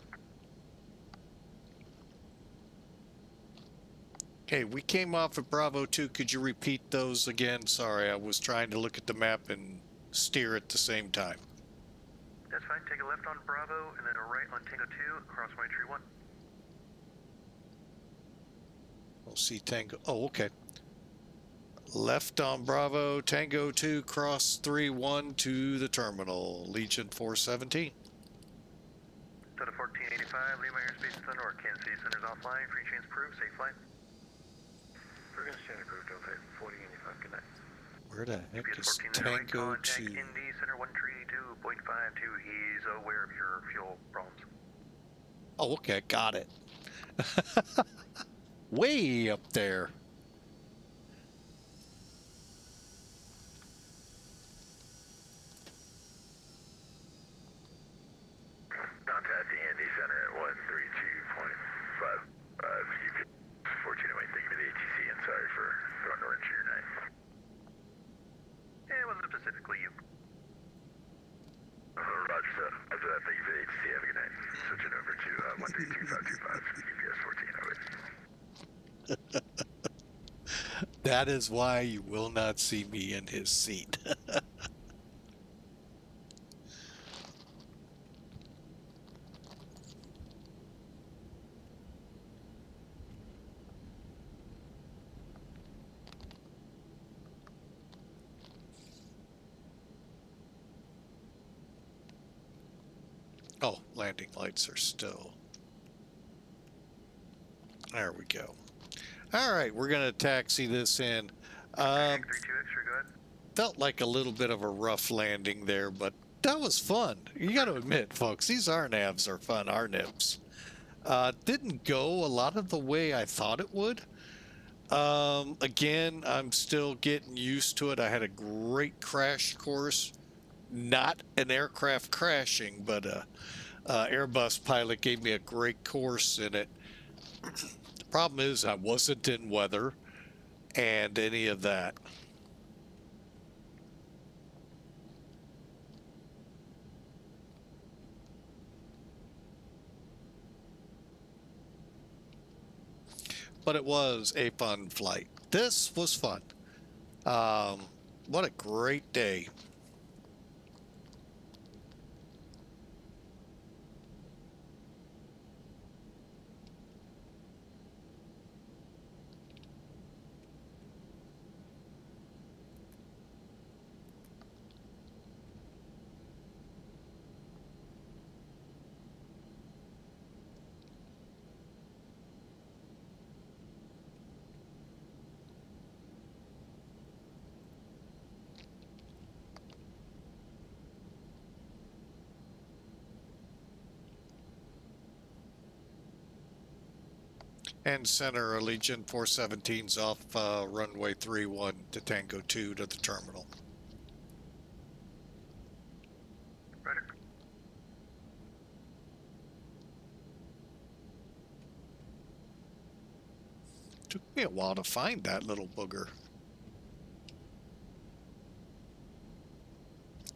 Okay, we came off at Bravo 2. Could you repeat those again? Sorry, I was trying to look at the map and steer at the same time. That's fine, take a left on Bravo, and then a right on Tango 2, cross runway 31. don't see Tango. Oh, okay. Left on Bravo, Tango 2, cross 3-1 to the terminal. Legion 417. To the 1485, leave my airspace to the north. Kansas City Center's offline. Free chains approved. Safe flight. We're going to stand approved. Okay. 4085. Good night. Where the heck GPS is 14 right, Tango contact 2? Indy Center 132.52. He's aware of your fuel problems. Oh, okay. Got it. Way up there. Contact the Indy Center at 132.55. UP 1408. Thank you for the ATC and sorry for throwing orange to your night. It wasn't specifically you. Roger, sir. After that, thank you for the ATC. Have a good night. Switching over to 132525. UPS 1408. That is why you will not see me in his seat. Oh, landing lights are still. There we go. All right, we're going to taxi this in. 32X, you're good. Felt like a little bit of a rough landing there, but that was fun. You got to admit, folks, these RNAVs are fun, RNIPs. Didn't go a lot of the way I thought it would. Again, I'm still getting used to it. I had a great crash course. Not an aircraft crashing, but Airbus pilot gave me a great course in it. The problem is I wasn't in weather and any of that. But it was a fun flight. This was fun. What a great day. And center Legion 417's off runway 31 to Tango 2 to the terminal. Roger. Took me a while to find that little booger.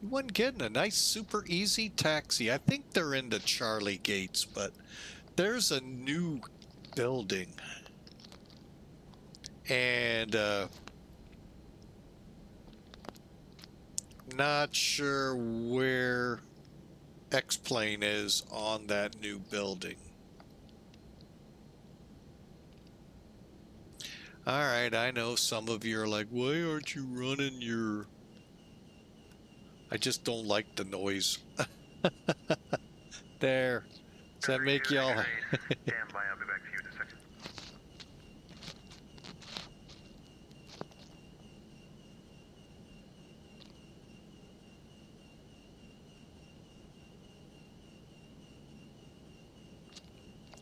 You wasn't getting a nice super easy taxi. I think they're into Charlie Gates, but there's a new building. And not sure where X-Plane is on that new building. All right, I know some of you are like, why aren't you running your... I just don't like the noise. There. Does that make y'all... Stand by, I'll be back to you in a second.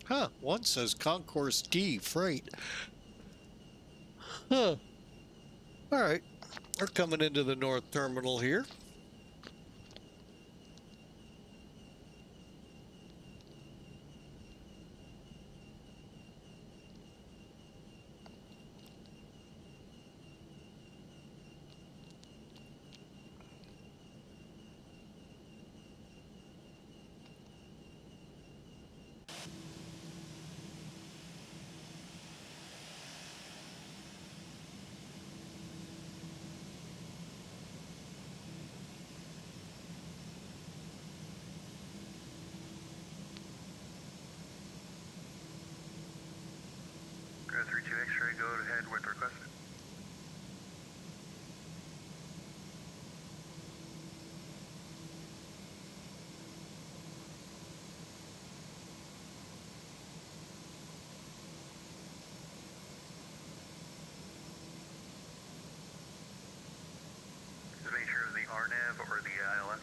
Huh, one says Concourse D freight. Huh. All right, we're coming into the north terminal here. go ahead with the request. Just make sure the RNAV or the ILS.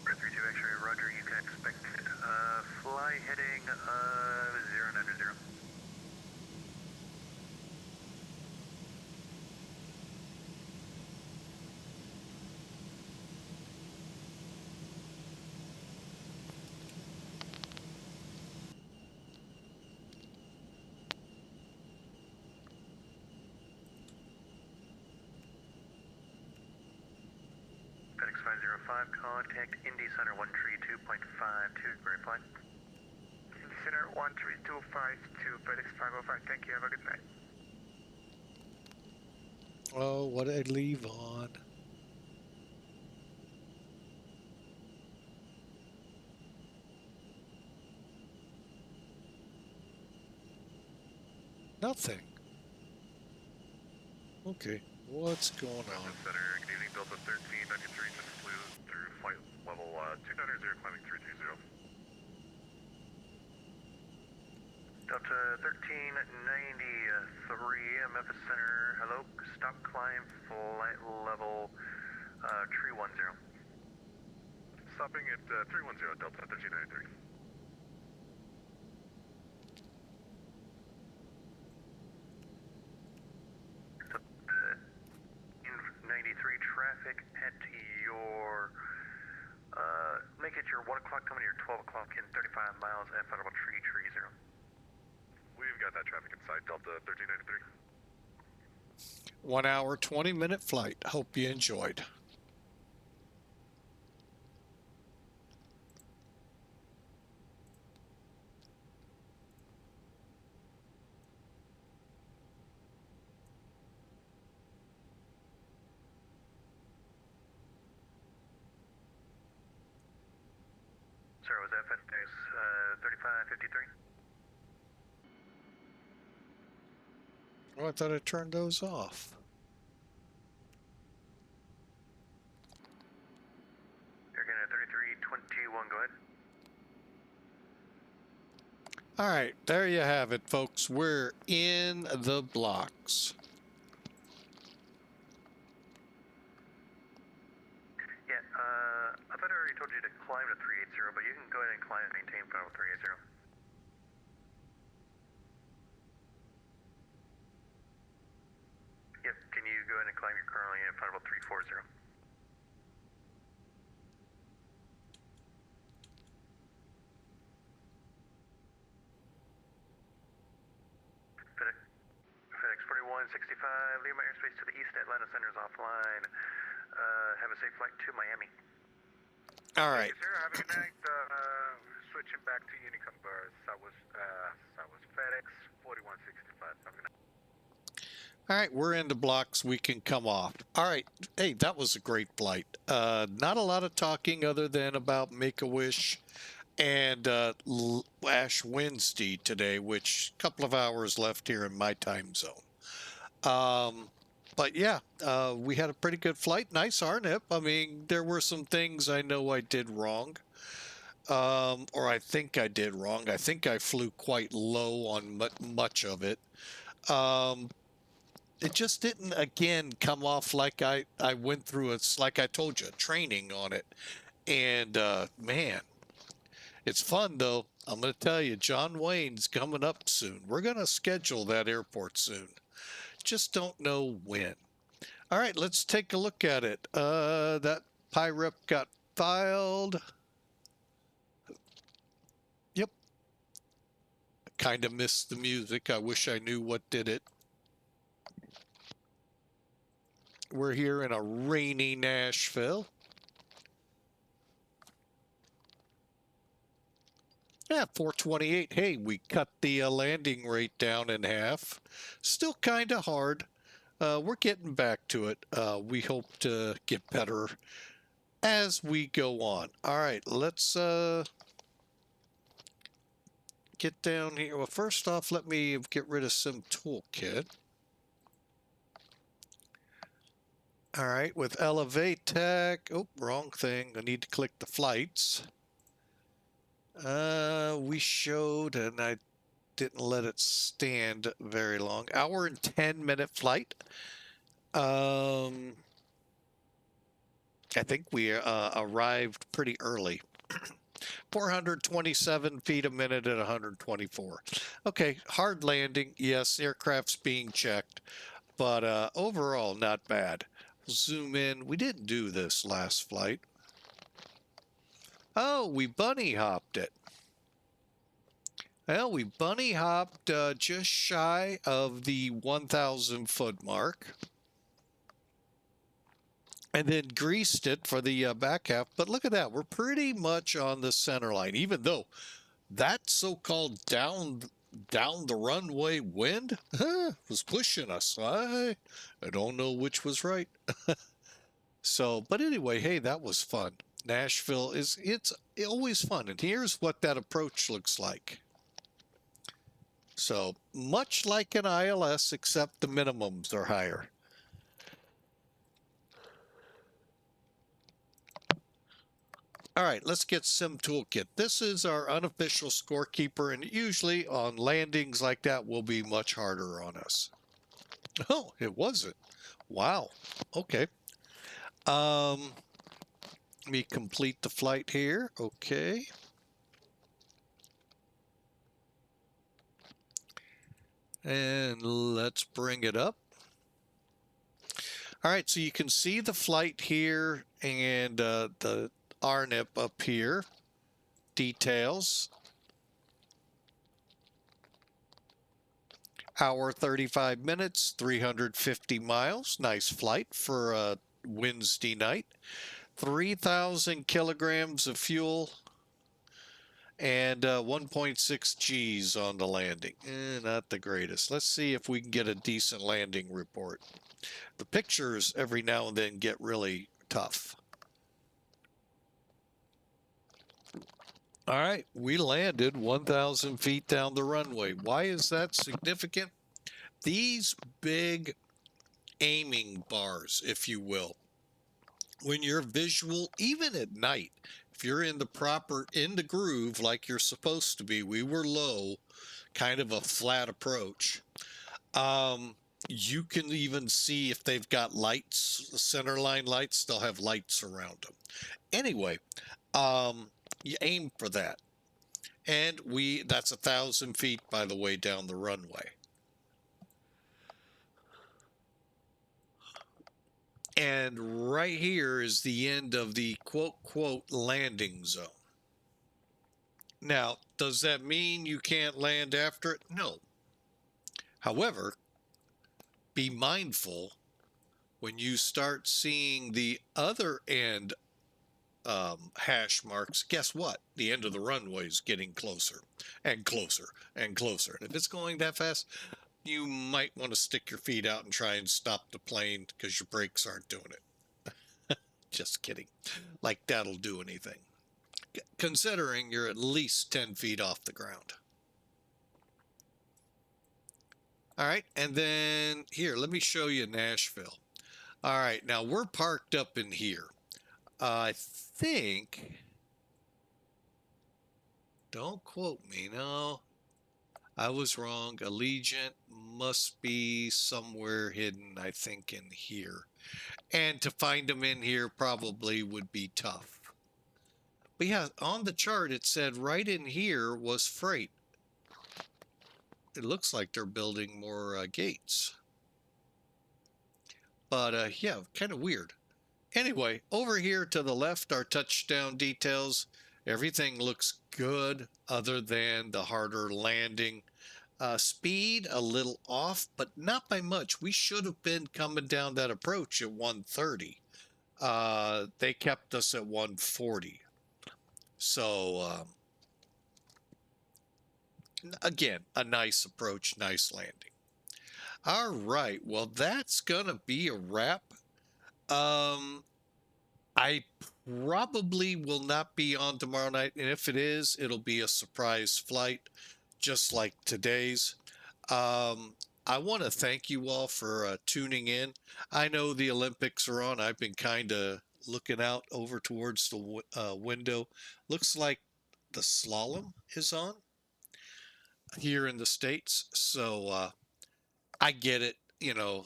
For 32 X-ray, roger, you can expect fly heading 090. FedEx 505, contact Indy Center 132.52, very fine. Indy Center 13252, FedEx 505, thank you, have a good night. Oh, what did I leave on? Nothing. Okay, what's going on? Center, good evening, Delta 1393, just flew through flight level 290, climbing 330. Delta 1393, Memphis Center, hello, stop climb, flight level 310. Stopping at 310, Delta 1393. So, 93 traffic at your, make it your 1 o'clock coming to your 12 o'clock in 35 miles at Federal 330. We've got that traffic inside Delta 1393. 1 hour, 20-minute flight. Hope you enjoyed. Sorry, was that FedEx 3553? Oh, I thought I turned those off. Airgun at 3321, go ahead. All right, there you have it, folks. We're in the blocks. Yeah, I thought I already told you to climb to 380, but you can go ahead and climb and maintain final 380. Yep, can you go ahead and climb your currently at final 340? FedEx 4165, leave my airspace to the east, Atlanta Center is offline. Have a safe flight to Miami. All right. Thank you, sir. Have a good night. Switching back to Unicum Birds. That was FedEx 4165. Have a good night. All right, we're in the blocks. We can come off. All right. Hey, that was a great flight. Not a lot of talking other than about Make-A-Wish and Ash Wednesday today, which a couple of hours left here in my time zone. But yeah, we had a pretty good flight. Nice RNIP. I mean, there were some things I know I did wrong. Or I think I did wrong. I think I flew quite low on much of it. It just didn't, again, come off like I went through it's like I told you, training on it. And man, it's fun though. I'm going to tell you, John Wayne's coming up soon. We're going to schedule that airport soon. Just don't know when. All right, let's take a look at it. That PIREP got filed. Yep. Kind of missed the music. I wish I knew what did it. We're here in a rainy Nashville. Yeah, 428. Hey, we cut the landing rate down in half. Still kind of hard. We're getting back to it. We hope to get better as we go on. All right, let's get down here. Well, first off, let me get rid of some Toolkit. All right, with Elevatech. Oh, wrong thing. I need to click the flights. We showed, and I didn't let it stand very long. Hour and 10-minute flight. I think we arrived pretty early. 427 feet a minute at 124. Okay, hard landing. Yes, aircraft's being checked, but overall not bad. Zoom in. We didn't do this last flight. Oh, we bunny hopped it. Well, we bunny hopped just shy of the 1,000 foot mark. And then greased it for the back half. But look at that. We're pretty much on the center line, even though that so-called down the runway wind was pushing us. I don't know which was right. So, but anyway, hey, that was fun. Nashville it's always fun. And here's what that approach looks like. So much like an ILS, except the minimums are higher. All right, let's get Sim Toolkit. This is our unofficial scorekeeper, and usually on landings like that will be much harder on us. Oh, it wasn't. Wow. Okay. Let me complete the flight here. Okay. And let's bring it up. All right, so you can see the flight here and the RNIP up here. Details. Hour 35 minutes, 350 miles. Nice flight for a Wednesday night. 3,000 kilograms of fuel and 1.6 G's on the landing. Not the greatest. Let's see if we can get a decent landing report. The pictures every now and then get really tough. All right, we landed 1,000 feet down the runway. Why is that significant? These big aiming bars, if you will, when you're visual, even at night, if you're in the groove like you're supposed to be, we were low, kind of a flat approach. You can even see if they've got lights, center line lights, they'll have lights around them. Anyway, you aim for that. And that's 1,000 feet, by the way, down the runway. And right here is the end of the quote landing zone. Now, does that mean you can't land after it? No. However, be mindful when you start seeing the other end hash marks. Guess what? The end of the runway is getting closer and closer and closer. And if it's going that fast, you might want to stick your feet out and try and stop the plane because your brakes aren't doing it. Just kidding. Like that'll do anything. Considering you're at least 10 feet off the ground. All right, and then here, let me show you Nashville. All right, now we're parked up in here. I think, don't quote me, no, I was wrong. Allegiant must be somewhere hidden, I think, in here. And to find them in here probably would be tough. But yeah, on the chart it said right in here was freight. It looks like they're building more gates. But yeah, kind of weird. Anyway, over here to the left are touchdown details. Everything looks good other than the harder landing. Speed a little off, but not by much. We should have been coming down that approach at 130. They kept us at 140. So, again, a nice approach, nice landing. All right, well, that's going to be a wrap. I probably will not be on tomorrow night, and if it is, it'll be a surprise flight, just like today's. Um, I want to thank you all for tuning in. I know the Olympics are on. I've been kind of looking out over towards the window. Looks like the slalom is on here in the States. So I get it. You know,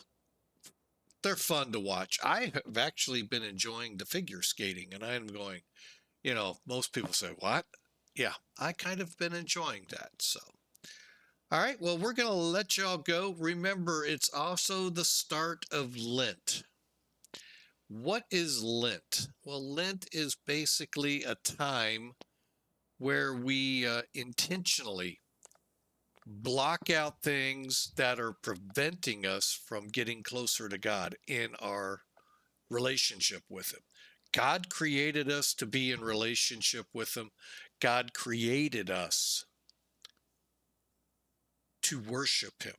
they're fun to watch. I have actually been enjoying the figure skating, and I'm going, most people say, what? Yeah, I kind of been enjoying that. So, all right, well, we're going to let y'all go. Remember, it's also the start of Lent. What is Lent? Well, Lent is basically a time where we intentionally block out things that are preventing us from getting closer to God in our relationship with Him. God created us to be in relationship with Him. God created us to worship Him.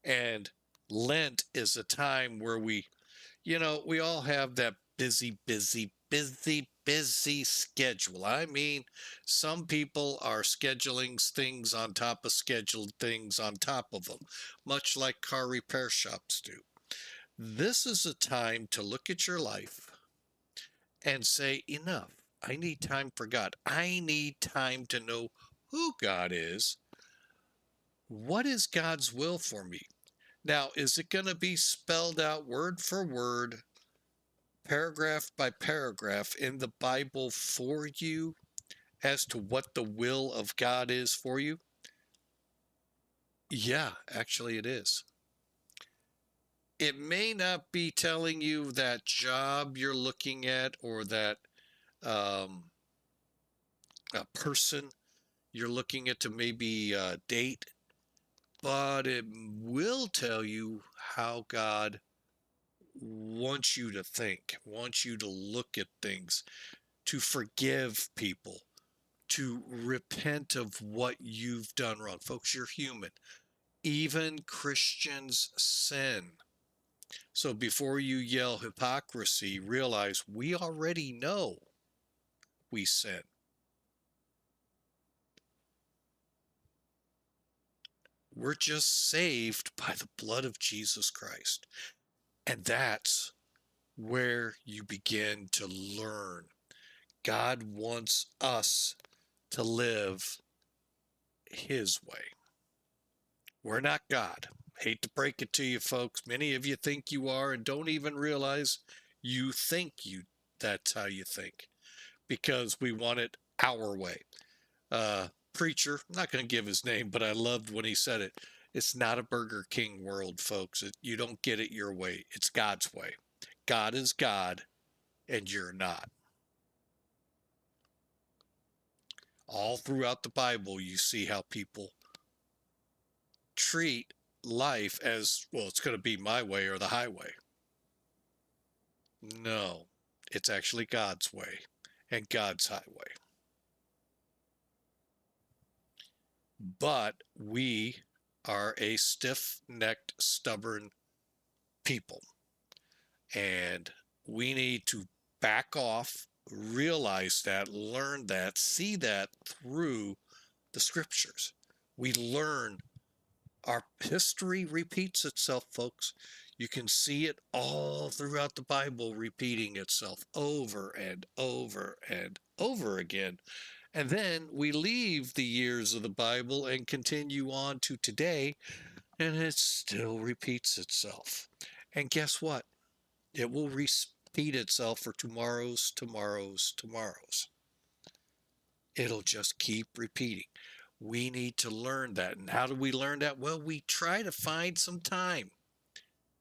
And Lent is a time where we all have that busy schedule. I mean, some people are scheduling things on top of scheduled things on top of them, much like car repair shops do. This is a time to look at your life and say, enough. I need time for God. I need time to know who God is. What is God's will for me? Now, is it going to be spelled out word for word, paragraph by paragraph in the Bible for you as to what the will of God is for you? Yeah, actually, it is. It may not be telling you that job you're looking at or that um, a person you're looking at to maybe date, but it will tell you how God wants you to think, wants you to look at things, to forgive people, to repent of what you've done wrong. Folks, you're human. Even Christians sin. So before you yell hypocrisy, realize we already know we sin. We're just saved by the blood of Jesus Christ. And that's where you begin to learn. God wants us to live His way. We're not God. Hate to break it to you, folks. Many of you think you are and don't even realize you think that's how you think, because we want it our way. Preacher, I'm not going to give his name, but I loved when he said it. It's not a Burger King world, folks. You don't get it your way. It's God's way. God is God, and you're not. All throughout the Bible, you see how people treat life as, well, it's going to be my way or the highway. No, it's actually God's way and God's highway. But we are a stiff-necked, stubborn people. And we need to back off, realize that, learn that, see that through the scriptures. We learn. Our history repeats itself, folks. You can see it all throughout the Bible repeating itself over and over and over again. And then we leave the years of the Bible and continue on to today, and it still repeats itself. And guess what? It will repeat itself for tomorrows. It'll just keep repeating. We need to learn that. And how do we learn that? Well, we try to find some time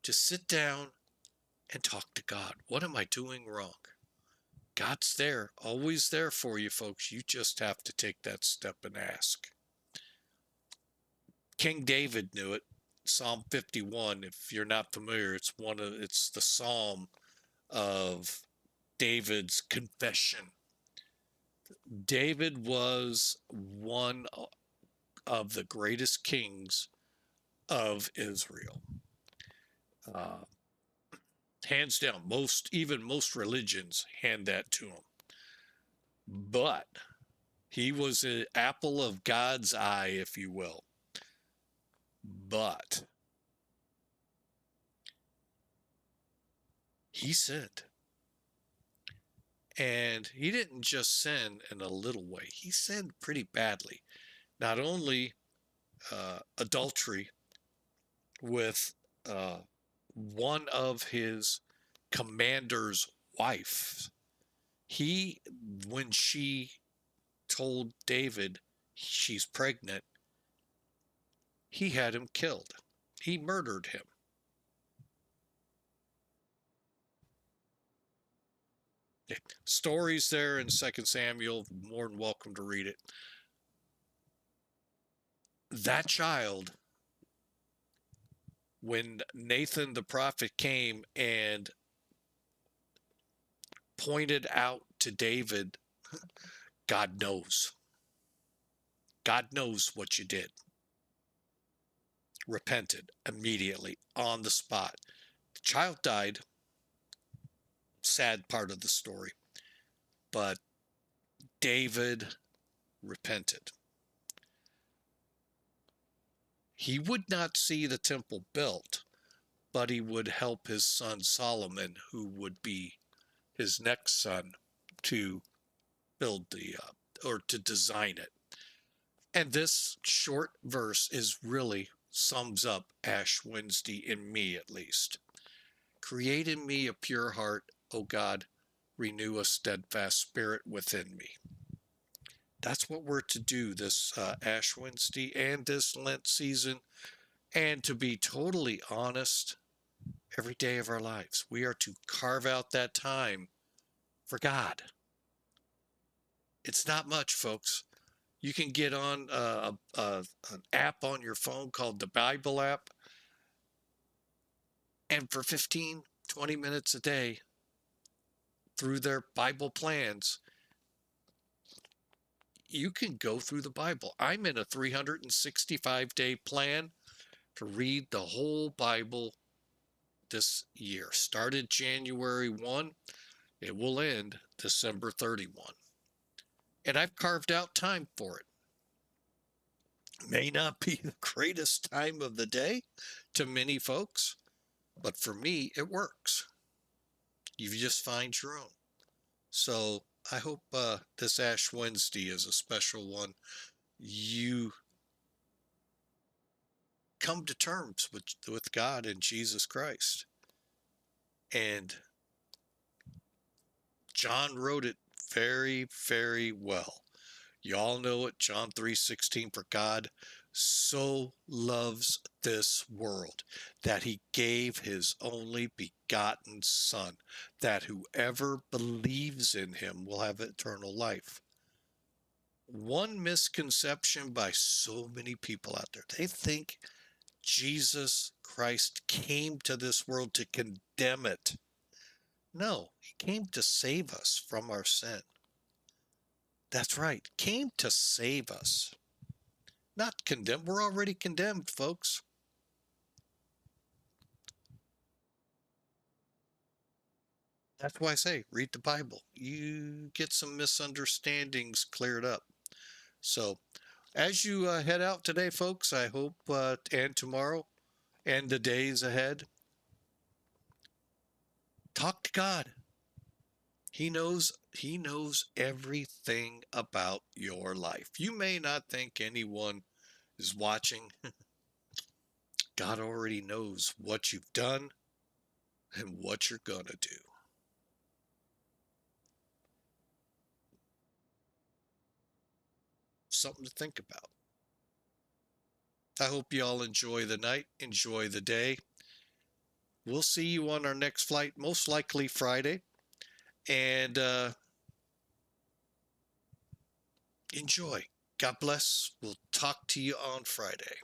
to sit down and talk to God. What am I doing wrong? God's there, always there for you, folks. You just have to take that step and ask. King David knew it. Psalm 51, if you're not familiar, it's the psalm of David's confession. David was one of the greatest kings of Israel. Hands down, even most religions hand that to him. But he was an apple of God's eye, if you will. But he sinned. And he didn't just sin in a little way, he sinned pretty badly. Not only adultery with one of his commander's wife. When she told David she's pregnant, he had him killed. He murdered him. Stories there in 2 Samuel, more than welcome to read it. That child, when Nathan the prophet came and pointed out to David, God knows. God knows what you did. Repented immediately on the spot. The child died. Sad part of the story. But David repented. He would not see the temple built, but he would help his son Solomon, who would be his next son, to build or to design it. And this short verse really sums up Ash Wednesday in me, at least. Create in me a pure heart, O God, renew a steadfast spirit within me. That's what we're to do this Ash Wednesday and this Lent season. And to be totally honest, every day of our lives, we are to carve out that time for God. It's not much, folks. You can get on an app on your phone called the Bible app, and for 15, 20 minutes a day, through their Bible plans, you can go through the Bible. I'm in a 365-day plan to read the whole Bible this year. Started January 1, it will end December 31. And I've carved out time for it. May not be the greatest time of the day to many folks, but for me, it works. You just find your own. So I hope this Ash Wednesday is a special one. You come to terms with God and Jesus Christ. And John wrote it very, very well. You all know it, John 3:16, for God so loves this world that he gave his only begotten Son, that whoever believes in him will have eternal life. One misconception by so many people out there, they think Jesus Christ came to this world to condemn it. No, he came to save us from our sin. That's right, came to save us. Not condemn. We're already condemned, folks. That's why I say, read the Bible. You get some misunderstandings cleared up. So, as you head out today, folks, I hope, and tomorrow, and the days ahead, talk to God. He knows everything about your life. You may not think anyone is watching. God already knows what you've done and what you're going to do. Something to think about. I hope you all enjoy the night, enjoy the day. We'll see you on our next flight, most likely Friday. And enjoy. God bless. We'll talk to you on Friday.